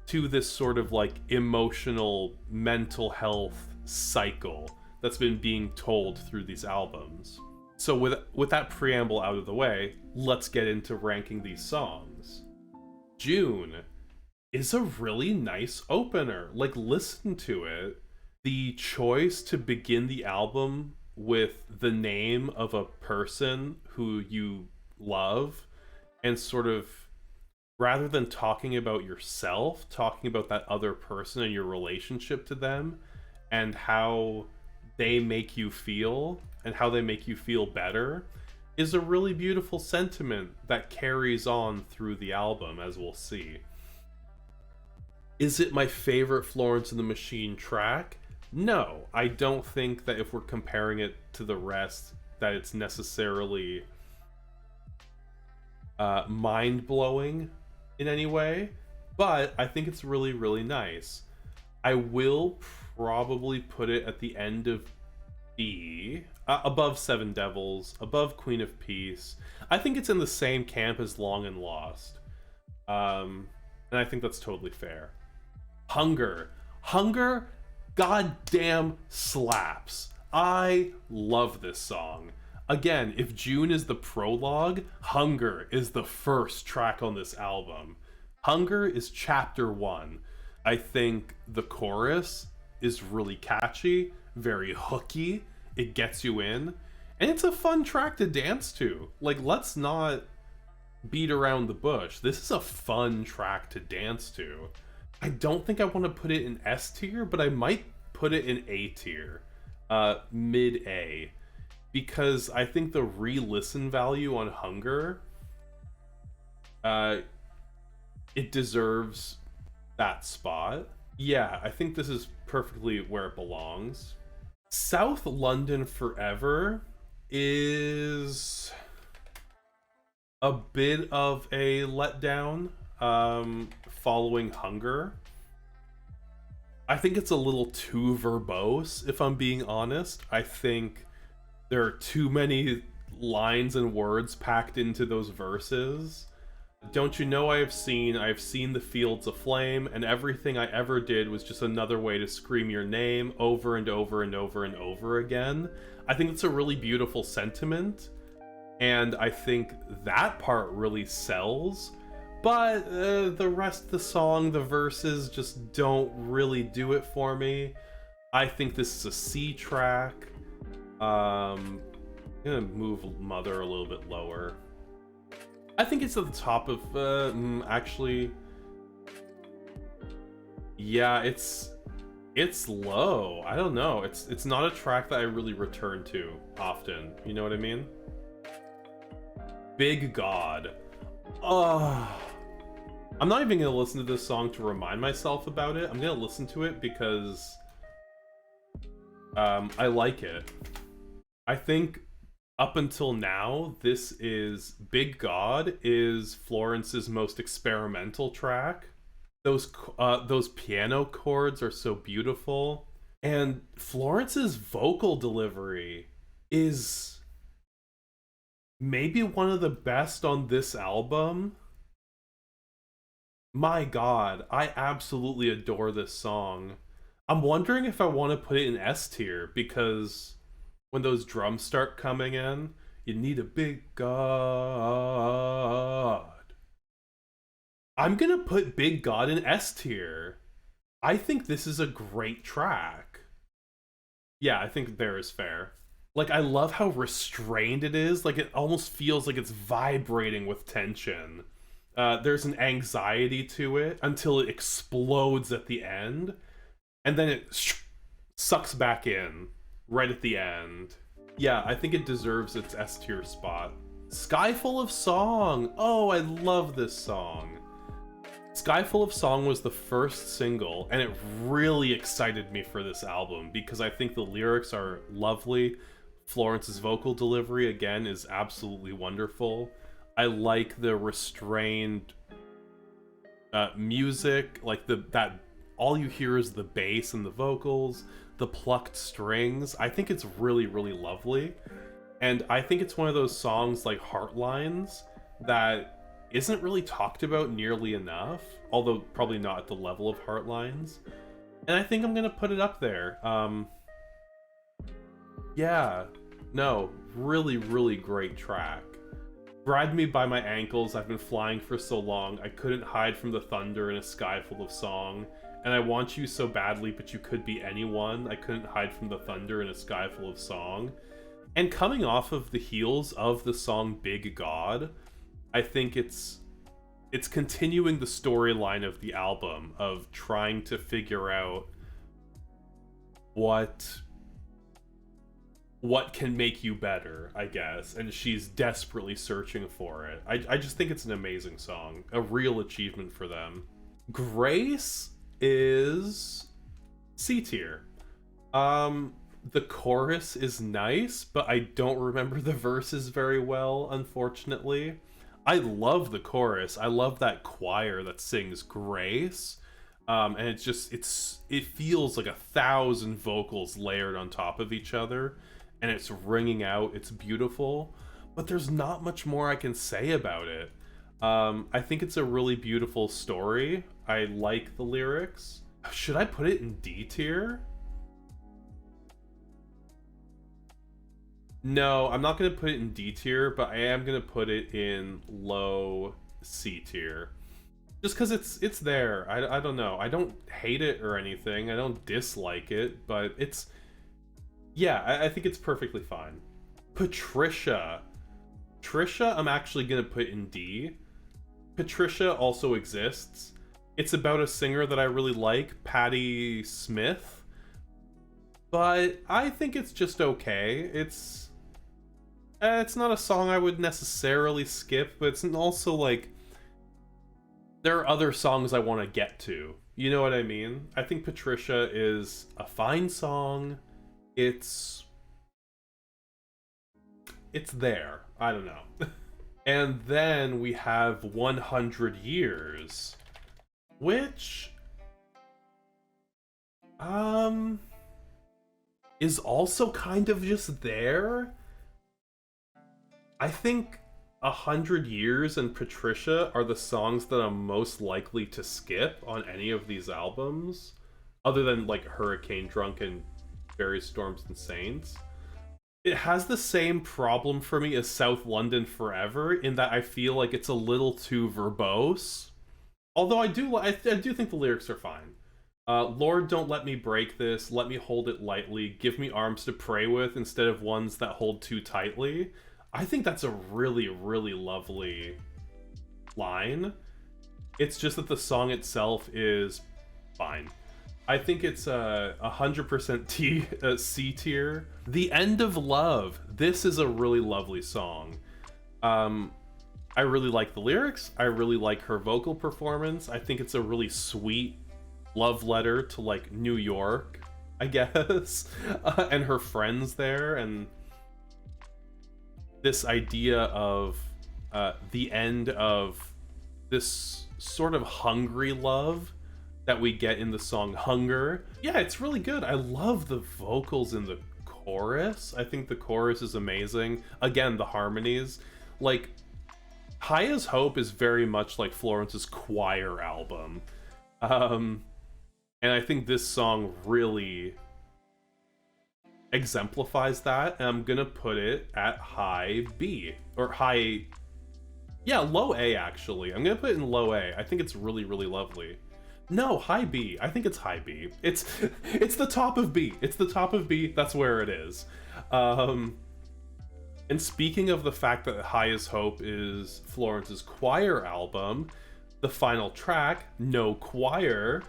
to this sort of like emotional mental health cycle that's been being told through these albums. So with that preamble out of the way, let's get into ranking these songs. June is a really nice opener. Like, listen to it. The choice to begin the album with the name of a person who you love, and sort of, rather than talking about yourself, talking about that other person and your relationship to them and how they make you feel and how they make you feel better, is a really beautiful sentiment that carries on through the album, as we'll see. Is it my favorite Florence and the Machine track? No, I don't think that if we're comparing it to the rest that it's necessarily mind-blowing in any way, but I think it's really, really nice. I will probably put it at the end of B, above Seven Devils, above Queen of Peace. I think it's in the same camp as Long and Lost, and I think that's totally fair. Hunger goddamn slaps. I love this song. Again, if June is the prologue, Hunger is the first track on this album. Hunger is chapter 1. I think the chorus is really catchy, very hooky. It gets you in, and it's a fun track to dance to. Like, let's not beat around the bush. This is a fun track to dance to. I don't think I want to put it in S tier, but I might put it in A tier, mid A, because I think the re-listen value on Hunger, it deserves that spot. Yeah, I think this is perfectly where it belongs. South London Forever is a bit of a letdown, following Hunger. I think it's a little too verbose, if I'm being honest. I think there are too many lines and words packed into those verses. Don't you know I've seen the fields aflame, and everything I ever did was just another way to scream your name over and over and over and over again. I think it's a really beautiful sentiment, and I think that part really sells. But the rest of the song, the verses just don't really do it for me. I think this is a C track. I'm gonna move Mother a little bit lower. I think it's at the top of, actually, yeah, it's low. I don't know. It's not a track that I really return to often. You know what I mean? Big God. Oh, I'm not even gonna listen to this song to remind myself about it. I'm gonna listen to it because I like it. I think up until now, this is Big God is Florence's most experimental track. Those piano chords are so beautiful, and Florence's vocal delivery is maybe one of the best on this album. My God, I absolutely adore this song. I'm wondering if I want to put it in S tier because when those drums start coming in, you need a big God. I'm gonna put Big God in S tier. I think this is a great track. Yeah, I think there is fair. Like, I love how restrained it is. Like, it almost feels like it's vibrating with tension. There's an anxiety to it until it explodes at the end, and then it sucks back in right at the end. Yeah, I think it deserves its S tier spot. Sky Full of Song. Oh, I love this song. Sky Full of Song was the first single, and it really excited me for this album because I think the lyrics are lovely. Florence's vocal delivery, again, is absolutely wonderful. I like the restrained music, like that all you hear is the bass and the vocals, the plucked strings. I think it's really, really lovely. And I think it's one of those songs like Heartlines that isn't really talked about nearly enough, although probably not at the level of Heartlines. And I think I'm gonna put it up there. Yeah, no, really, really great track. Grab me by my ankles, I've been flying for so long, I couldn't hide from the thunder in a sky full of song. And I want you so badly, but you could be anyone, I couldn't hide from the thunder in a sky full of song. And coming off of the heels of the song Big God, I think it's continuing the storyline of the album of trying to figure out what can make you better, I guess, and she's desperately searching for it. I just think it's an amazing song, a real achievement for them. Grace is C tier. The chorus is nice, but I don't remember the verses very well, unfortunately. I love the chorus. I love that choir that sings Grace. And it feels like 1,000 vocals layered on top of each other, and it's ringing out. It's beautiful, but there's not much more I can say about it. I think it's a really beautiful story. I like the lyrics. Should I put it in D tier? No, I'm not going to put it in D tier, but I am going to put it in low C tier. Just because it's there. I don't know. I don't hate it or anything. I don't dislike it, but it's... Yeah, I think it's perfectly fine. Patricia. Trisha, I'm actually going to put in D. Patricia also exists. It's about a singer that I really like, Patti Smith. But I think it's just okay. It's not a song I would necessarily skip, but it's also like... there are other songs I want to get to. You know what I mean? I think Patricia is a fine song. It's there. I don't know. And then we have 100 Years, which is also kind of just there. I think 100 Years and Patricia are the songs that I'm most likely to skip on any of these albums, other than like Hurricane Drunk and Various Storms and Saints. It has the same problem for me as South London Forever, in that I feel like it's a little too verbose. Although I do think the lyrics are fine. Lord, don't let me break this. Let me hold it lightly. Give me arms to pray with instead of ones that hold too tightly. I think that's a really, really lovely line. It's just that the song itself is fine. I think it's 100% C tier. The End of Love. This is a really lovely song. I really like the lyrics. I really like her vocal performance. I think it's a really sweet love letter to like New York, I guess, and her friends there, and this idea of the end of this sort of hungry love that we get in the song Hunger. Yeah, it's really good. I love the vocals in the chorus. I think the chorus is amazing. Again, the harmonies. Like, High as Hope is very much like Florence's choir album. And I think this song really exemplifies that, and I'm gonna put it at high B. Or high... Yeah, low A, actually. I'm gonna put it in low A. I think it's really, really lovely. No, high B. I think it's high B. It's the top of B. It's the top of B. That's where it is. And speaking of the fact that High as Hope is Florence's choir album, the final track, No Choir,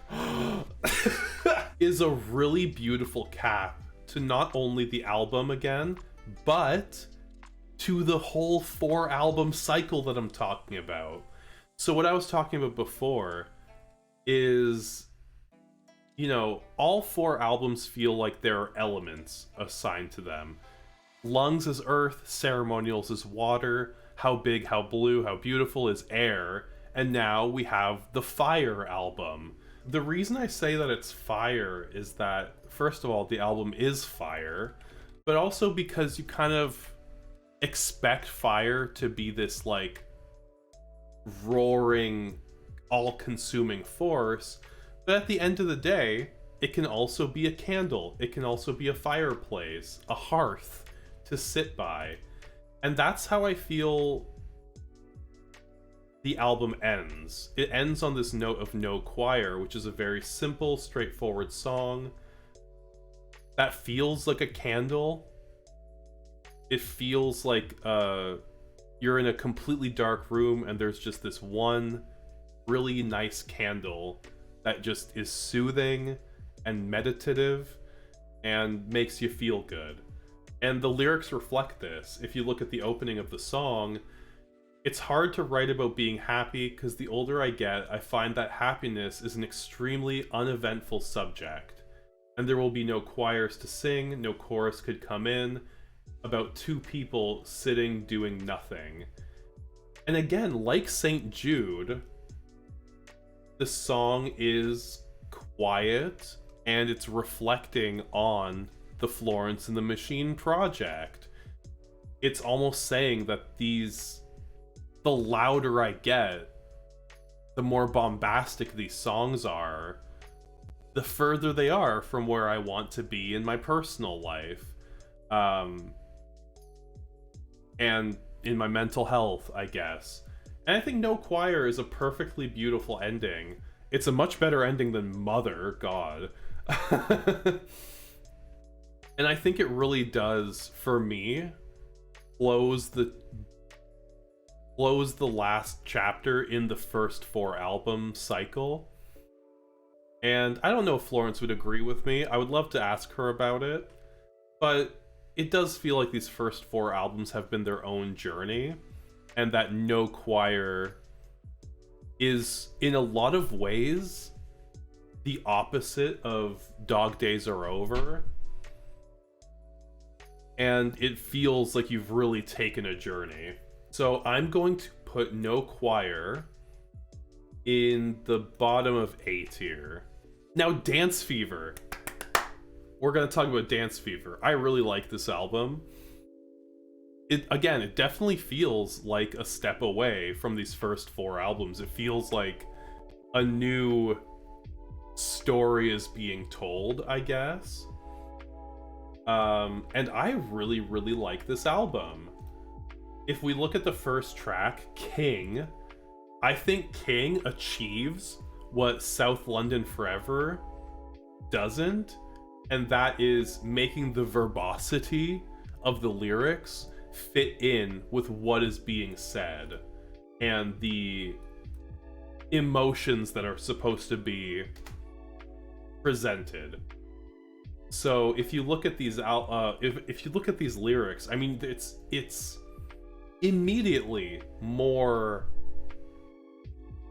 is a really beautiful cap to not only the album again, but to the whole 4-album cycle that I'm talking about. So what I was talking about before is, you know, all 4 albums feel like there are elements assigned to them. Lungs is earth, Ceremonials is water, How Big, How Blue, How Beautiful is air, and now we have the Fire album. The reason I say that it's fire is that, first of all, the album is fire, but also because you kind of expect fire to be this, like, roaring, all-consuming force, but at the end of the day, it can also be a candle, it can also be a fireplace, a hearth to sit by. And that's how I feel the album ends. It ends on this note of No Choir, which is a very simple, straightforward song that feels like a candle. It feels like you're in a completely dark room and there's just this one really nice candle that just is soothing and meditative and makes you feel good. And the lyrics reflect this. If you look at the opening of the song, it's hard to write about being happy because the older I get, I find that happiness is an extremely uneventful subject. And there will be no choirs to sing, no chorus could come in, about 2 people sitting doing nothing. And again, like St. Jude, the song is quiet and it's reflecting on the Florence and the Machine project. It's almost saying that the louder I get, the more bombastic these songs are, the further they are from where I want to be in my personal life. And in my mental health, I guess. And I think No Choir is a perfectly beautiful ending. It's a much better ending than Mother, God. And I think it really does, for me, close the last chapter in the first 4-album cycle. And I don't know if Florence would agree with me. I would love to ask her about it. But it does feel like these first 4 albums have been their own journey, and that No Choir is in a lot of ways the opposite of Dog Days Are Over. And it feels like you've really taken a journey. So I'm going to put No Choir in the bottom of A tier. Now, Dance Fever. We're going to talk about Dance Fever. I really like this album. It definitely feels like a step away from these first 4 albums. It feels like a new story is being told, I guess. And I really, really like this album. If we look at the first track, King, I think King achieves what South London Forever doesn't, and that is making the verbosity of the lyrics fit in with what is being said and the emotions that are supposed to be presented. So if you look at these if you look at these lyrics, I mean, it's immediately more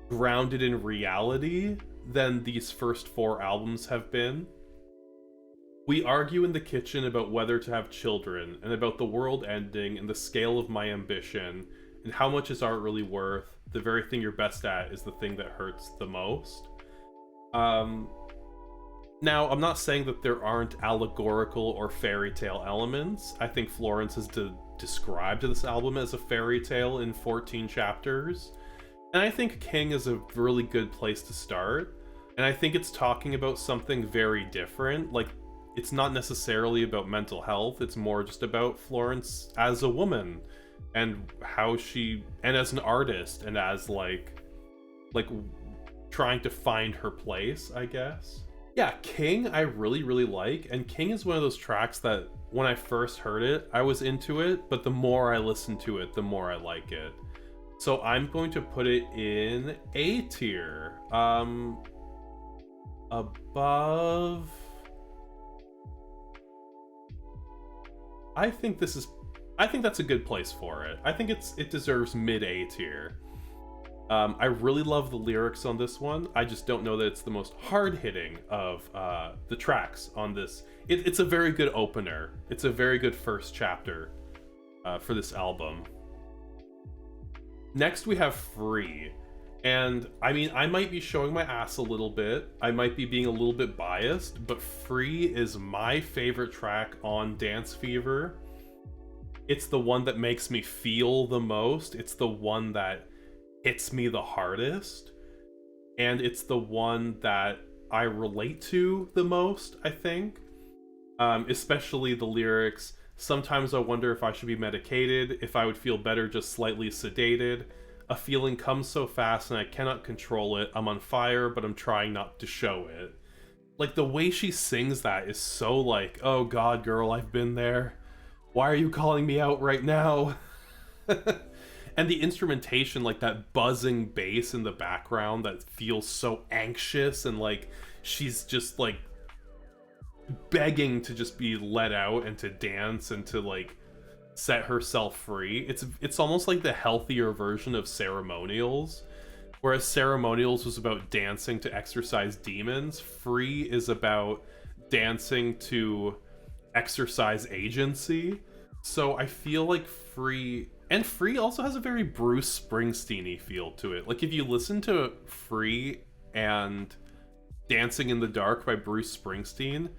grounded in reality than these first 4 albums have been. We argue in the kitchen about whether to have children, and about the world ending, and the scale of my ambition, and how much is art really worth? The very thing you're best at is the thing that hurts the most. Now, I'm not saying that there aren't allegorical or fairy tale elements. I think Florence has described this album as a fairy tale in 14 chapters. And I think King is a really good place to start. And I think it's talking about something very different. Like, it's not necessarily about mental health. It's more just about Florence as a woman and how she, and as an artist, and as like trying to find her place, I guess. Yeah, King I really, really like, and King is one of those tracks that when I first heard it, I was into it, but the more I listen to it, the more I like it. So I'm going to put it in A tier. Above... I think that's a good place for it. I think it deserves mid A tier. I really love the lyrics on this one. I just don't know that it's the most hard-hitting of the tracks on this. It's a very good opener. It's a very good first chapter for this album. Next we have Free. And I mean, I might be showing my ass a little bit. I might be being a little bit biased, but Free is my favorite track on Dance Fever. It's the one that makes me feel the most. It's the one that hits me the hardest, and it's the one that I relate to the most, I think. Especially the lyrics. Sometimes I wonder if I should be medicated, if I would feel better just slightly sedated. A feeling comes so fast and I cannot control it. I'm on fire, but I'm trying not to show it. Like, the way she sings that is so like, oh god, girl, I've been there. Why are you calling me out right now? And the instrumentation, like that buzzing bass in the background that feels so anxious, and like she's just like begging to just be let out and to dance and to like set herself free. It's almost like the healthier version of Ceremonials. Whereas Ceremonials was about dancing to exorcise demons, Free is about dancing to exercise agency. So I feel like Free also has a very Bruce Springsteen-y feel to it. Like, if you listen to Free and Dancing in the Dark by Bruce Springsteen,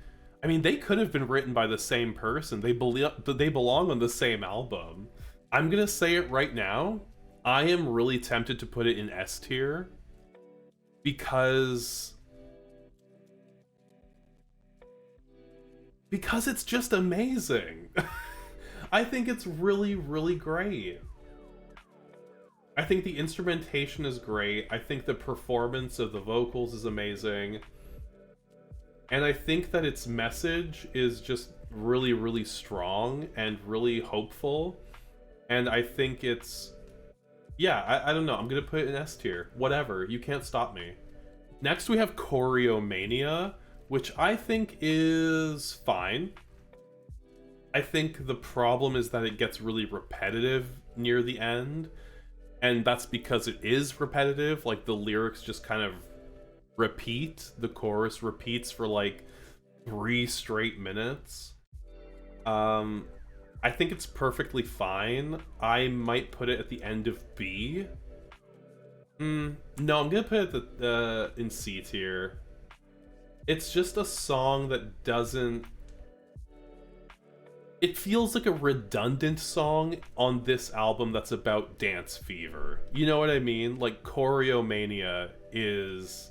I mean, they could have been written by the same person. They belong on the same album. I'm gonna say it right now. I am really tempted to put it in S tier because it's just amazing. I think it's really, really great. I think the instrumentation is great. I think the performance of the vocals is amazing. And I think that its message is just really, really strong and really hopeful. And I think it's... yeah, I don't know. I'm going to put it in S tier. Whatever. You can't stop me. Next we have Choreomania, which I think is fine. I think the problem is that it gets really repetitive near the end. and that's because it is repetitive. Like, the lyrics just kind of repeat. The chorus repeats for like 3 straight minutes. I think it's perfectly fine. I might put it at the end of B. No, I'm gonna put it at in C tier. It's just a song that doesn't... It feels like a redundant song on this album that's about dance fever. You know what I mean? Like, Choreomania is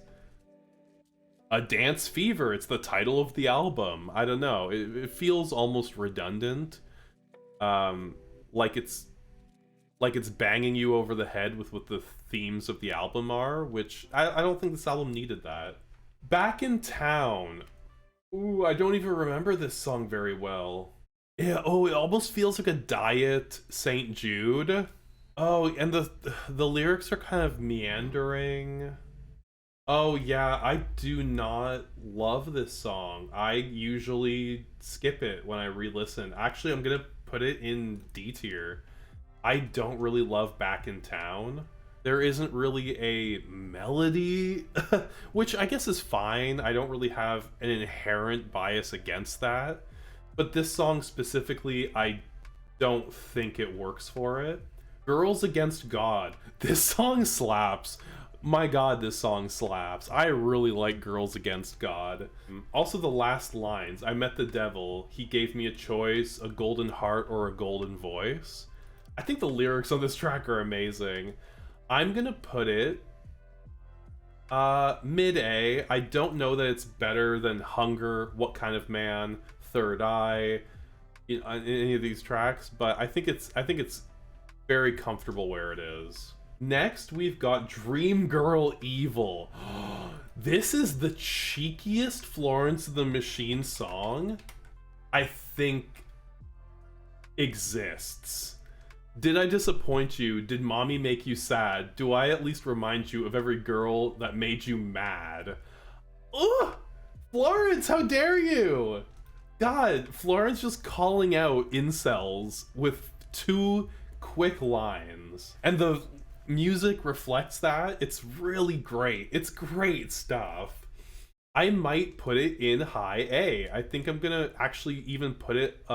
a dance fever. It's the title of the album. I don't know. It feels almost redundant. Like it's banging you over the head with what the themes of the album are, which I don't think this album needed that. Back in Town. Ooh, I don't even remember this song very well. Yeah, oh, it almost feels like a diet St. Jude. Oh, and the lyrics are kind of meandering. Oh yeah, I do not love this song. I usually skip it when I re-listen. Actually, I'm gonna put it in D tier. I don't really love Back in Town. There isn't really a melody, which I guess is fine. I don't really have an inherent bias against that. But this song specifically, I don't think it works for it. Girls Against God. This song slaps. My god, this song slaps. I really like Girls Against God. Also, the last lines. I met the devil. He gave me a choice, a golden heart or a golden voice. I think the lyrics on this track are amazing. I'm gonna put it mid-A. I don't know that it's better than Hunger, What Kind of Man, Third Eye, in any of these tracks, but I think it's very comfortable where it is. Next, we've got Dream Girl Evil. This is the cheekiest Florence and the Machine song I think exists. Did I disappoint you? Did mommy make you sad? Do I at least remind you of every girl that made you mad? Ugh! Florence, how dare you? God, Florence just calling out incels with 2 quick lines. And the music reflects that. It's really great. It's great stuff. I might put it in high A. I think I'm gonna actually even put it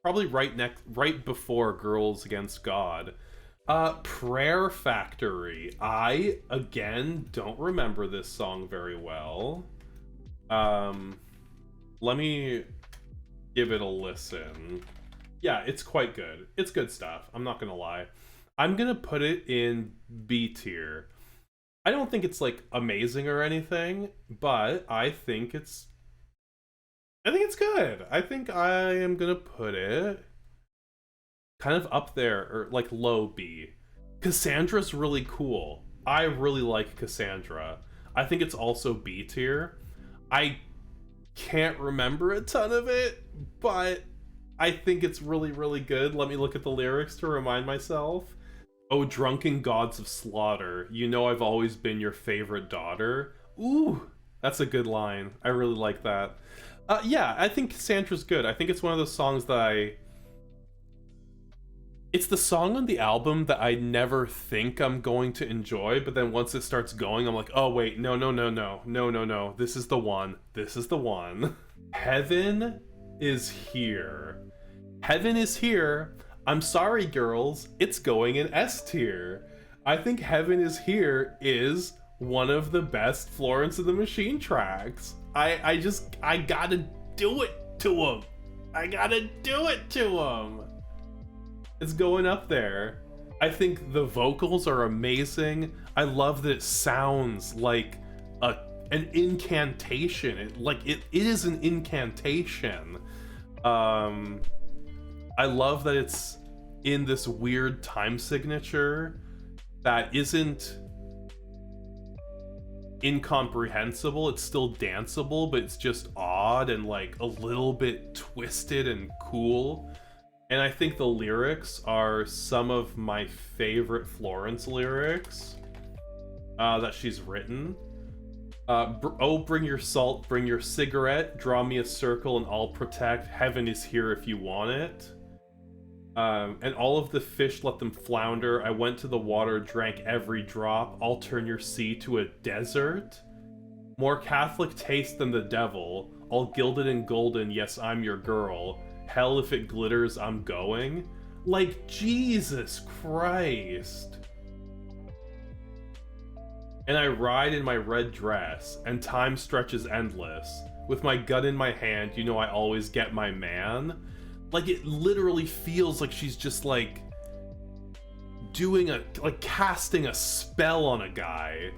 probably right before Girls Against God. Prayer Factory. I again don't remember this song very well. Let me give it a listen. Yeah, it's quite good. It's good stuff. I'm not gonna lie. I'm gonna put it in B tier. I don't think it's like amazing or anything, but I think it's good. I think I am gonna put it kind of up there, or like low B. Cassandra's really cool. I really like Cassandra. I think it's also B tier. I can't remember a ton of it, but I think it's really, really good. Let me look at the lyrics to remind myself. Oh, drunken gods of slaughter, you know I've always been your favorite daughter. Ooh, that's a good line. I really like that. Yeah, I think Cassandra's good. I think it's one of those songs that it's the song on the album that I never think I'm going to enjoy, but then once it starts going, I'm like, oh wait, no. This is the one. This is the one. Heaven is here. Heaven is here. I'm sorry, girls. It's going in S tier. I think Heaven is Here is one of the best Florence and the Machine tracks. I gotta do it to him. I gotta do it to him. It's going up there. I think the vocals are amazing. I love that it sounds like an incantation. It is an incantation. I love that it's in this weird time signature that isn't incomprehensible. It's still danceable, but it's just odd and like a little bit twisted and cool. And I think the lyrics are some of my favorite Florence lyrics that she's written. Oh, bring your salt, bring your cigarette, draw me a circle and I'll protect. Heaven is here if you want it. And all of the fish let them flounder. I went to the water, drank every drop. I'll turn your sea to a desert. More Catholic taste than the devil. All gilded and golden, yes, I'm your girl. Hell, if it glitters, I'm going. Like, Jesus Christ. And I ride in my red dress, and time stretches endless. With my gun in my hand, you know I always get my man. Like, it literally feels like she's just, like, doing a, like, casting a spell on a guy.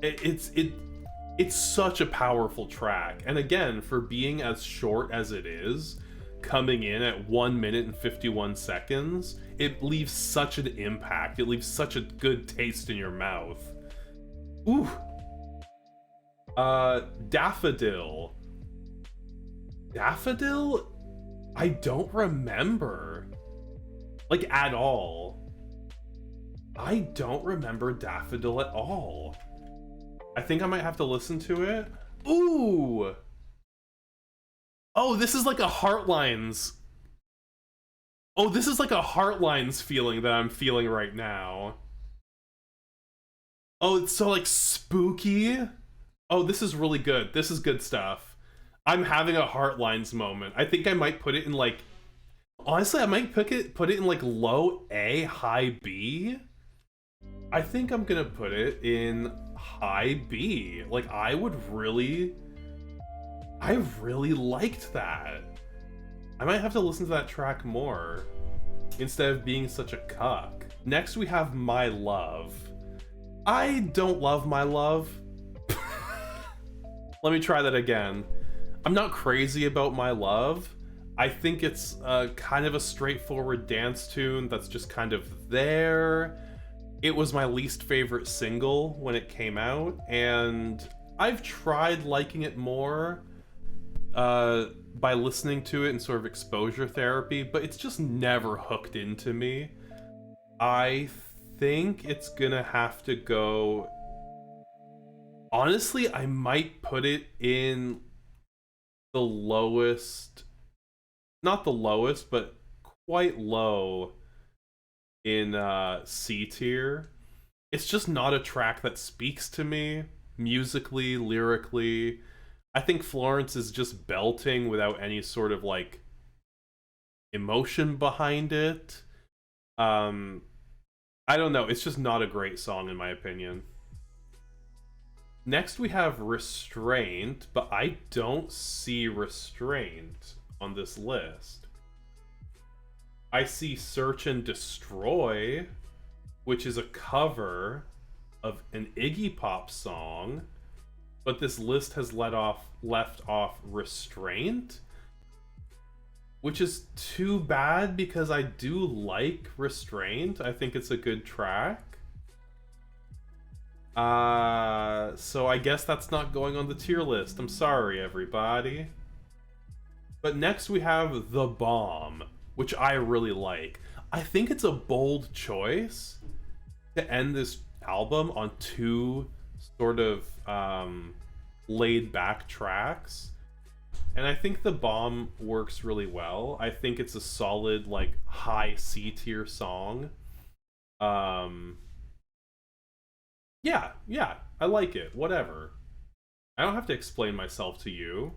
It's such a powerful track. And again, for being as short as it is, coming in at 1 minute and 51 seconds, it leaves such an impact. It leaves such a good taste in your mouth. Ooh. Daffodil. Daffodil? I don't remember. Like, at all. I don't remember Daffodil at all. I think I might have to listen to it. Ooh! Oh, this is like a Heartlines. Oh, this is like a Heartlines feeling that I'm feeling right now. Oh, it's so, like, spooky. Oh, this is really good. This is good stuff. I'm having a Heartlines moment. I think I might put it in, like... Honestly, I might put it in, like, low A, high B. I think I'm gonna put it in high B. Like, I really liked that. I might have to listen to that track more instead of being such a cuck. Next we have My Love. I don't love My Love. Let me try that again. I'm not crazy about My Love. I think it's kind of a straightforward dance tune that's just kind of there. It was my least favorite single when it came out, and I've tried liking it more by listening to it in sort of exposure therapy, but it's just never hooked into me. I think it's gonna have to go... Honestly, I might put it in the lowest... Not the lowest, but quite low in C tier. It's just not a track that speaks to me musically, lyrically. I think Florence is just belting without any sort of, like, emotion behind it. I don't know, it's just not a great song in my opinion. Next we have Restraint, but I don't see Restraint on this list. I see Search and Destroy, which is a cover of an Iggy Pop song, but this list has left off Restraint, which is too bad because I do like Restraint. I think it's a good track. So I guess that's not going on the tier list. I'm sorry, everybody. But next we have The Bomb, which I really like. I think it's a bold choice to end this album on two sort of laid-back tracks. And I think The Bomb works really well. I think it's a solid, like, high C-tier song. Yeah, I like it. Whatever. I don't have to explain myself to you.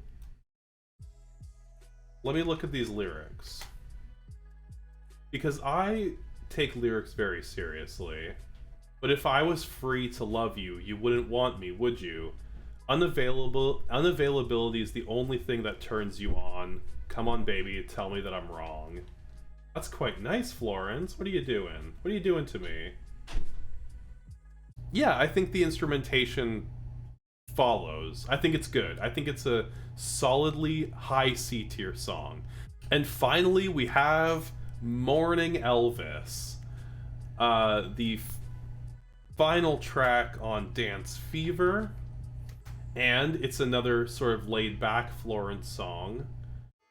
Let me look at these lyrics. Because I take lyrics very seriously. But if I was free to love you, you wouldn't want me, would you? Unavailability is the only thing that turns you on. Come on, baby, tell me that I'm wrong. That's quite nice, Florence. What are you doing? What are you doing to me? Yeah, I think the instrumentation follows. I think it's good. I think it's a solidly high C tier song. And finally, we have Morning Elvis, the final track on Dance Fever, and it's another sort of laid-back Florence song.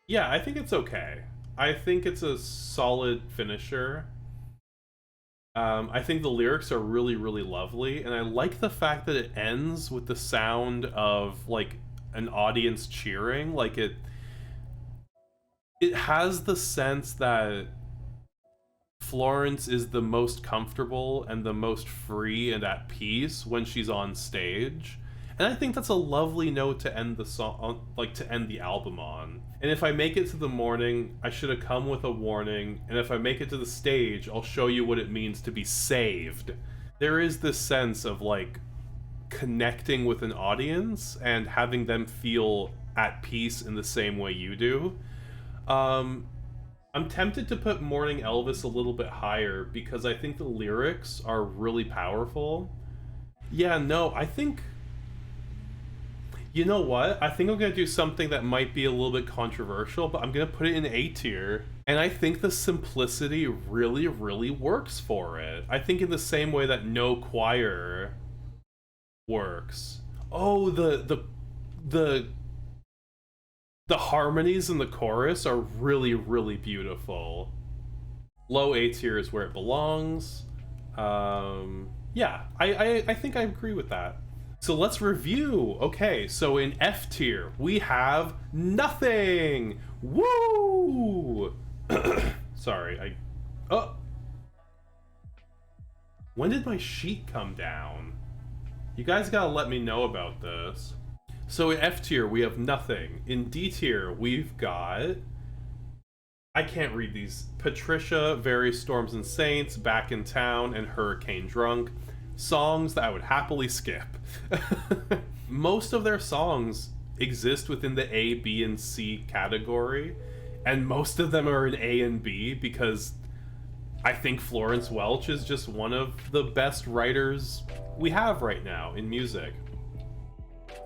Yeah, I think it's okay. I think it's a solid finisher. I think the lyrics are really, really lovely, and I like the fact that it ends with the sound of, like, an audience cheering. Like, it has the sense that Florence is the most comfortable and the most free and at peace when she's on stage. And I think that's a lovely note to end the song, like to end the album on. And if I make it to the morning, I should have come with a warning. And if I make it to the stage, I'll show you what it means to be saved. There is this sense of like connecting with an audience and having them feel at peace in the same way you do. I'm tempted to put Morning Elvis a little bit higher because I think the lyrics are really powerful. Yeah, no, I think. You know what? I think I'm going to do something that might be a little bit controversial, but I'm going to put it in A tier. And I think the simplicity really, really works for it. I think in the same way that No Choir works. Oh, the harmonies in the chorus are really, really beautiful. Low A tier is where it belongs. Yeah, I think I agree with that. So let's review. Okay, so in F tier, we have Nothing. Woo! Sorry, oh. When did my sheet come down? You guys gotta let me know about this. So in F tier, we have Nothing. In D tier, we've got... I can't read these. Patricia, Various Storms and Saints, Back in Town, and Hurricane Drunk. Songs that I would happily skip. Most of their songs exist within the A, B, and C category, and most of them are in A and B because I think Florence Welch is just one of the best writers we have right now in music.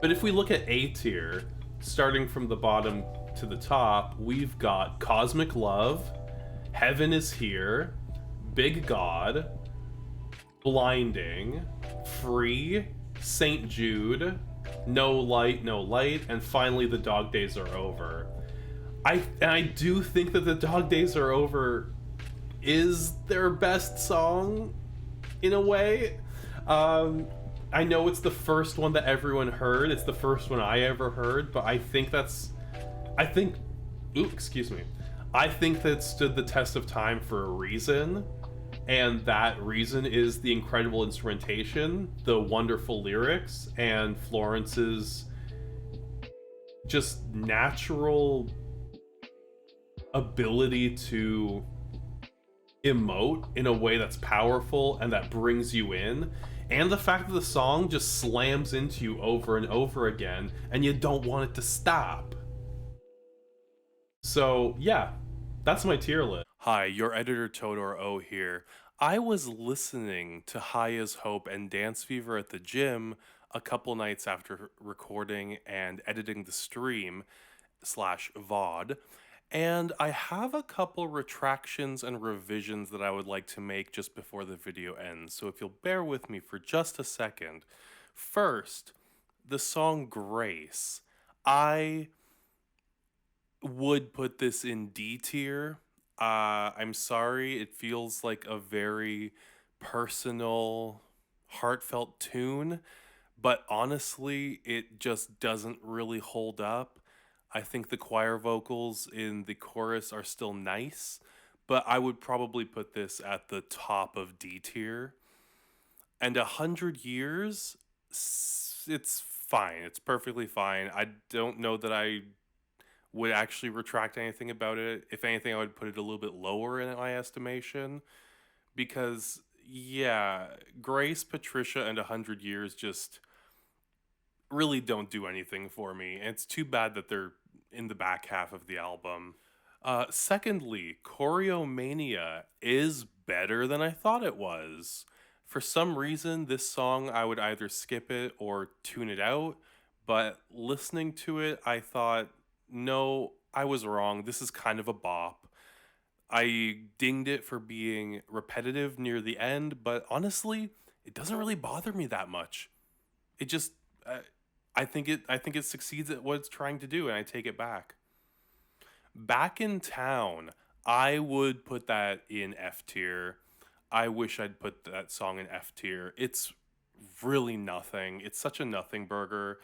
But if we look at A tier, starting from the bottom to the top, we've got Cosmic Love, Heaven is Here, Big God, Blinding, Free, St. Jude, No Light, No Light, and finally The Dog Days Are Over. I do think that The Dog Days Are Over is their best song, in a way. I know it's the first one that everyone heard, it's the first one I ever heard, but I think that stood the test of time for a reason. And that reason is the incredible instrumentation, the wonderful lyrics, and Florence's just natural ability to emote in a way that's powerful and that brings you in. And the fact that the song just slams into you over and over again, and you don't want it to stop. So, yeah, that's my tier list. Hi, your editor Todor O here. I was listening to High as Hope and Dance Fever at the gym a couple nights after recording and editing the stream slash VOD, and I have a couple retractions and revisions that I would like to make just before the video ends, so if you'll bear with me for just a second. First, the song Grace. I would put this in D tier. I'm sorry, it feels like a very personal, heartfelt tune, but honestly, it just doesn't really hold up. I think the choir vocals in the chorus are still nice, but I would probably put this at the top of D tier. And 100 Years, it's fine. It's perfectly fine. I don't know that I would actually retract anything about it. If anything, I would put it a little bit lower in my estimation because, yeah, Grace, Patricia, and 100 Years just really don't do anything for me. And it's too bad that they're in the back half of the album. Secondly, Choreomania is better than I thought it was. For some reason, this song, I would either skip it or tune it out, but listening to it, I thought, no, I was wrong. This is kind of a bop. I dinged it for being repetitive near the end, but honestly, it doesn't really bother me that much. It just, I think it succeeds at what it's trying to do, and I take it back. Back in Town, I would put that in F tier. I wish I'd put that song in F tier. It's really nothing. It's such a nothing burger.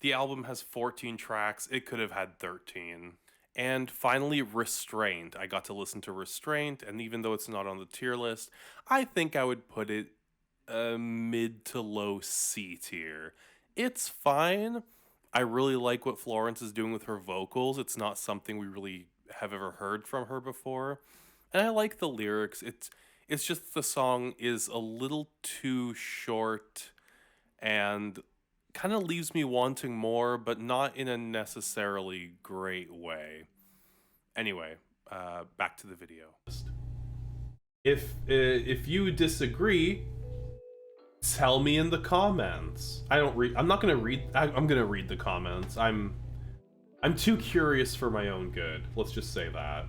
The album has 14 tracks. It could have had 13. And finally, Restraint. I got to listen to Restraint, and even though it's not on the tier list, I think I would put it mid to low C tier. It's fine. I really like what Florence is doing with her vocals. It's not something we really have ever heard from her before. And I like the lyrics. It's just the song is a little too short and kind of leaves me wanting more, but not in a necessarily great way. Anyway, back to the video. If you disagree, tell me in the comments. I'm not gonna read. I'm gonna read the comments. I'm too curious for my own good. Let's just say that.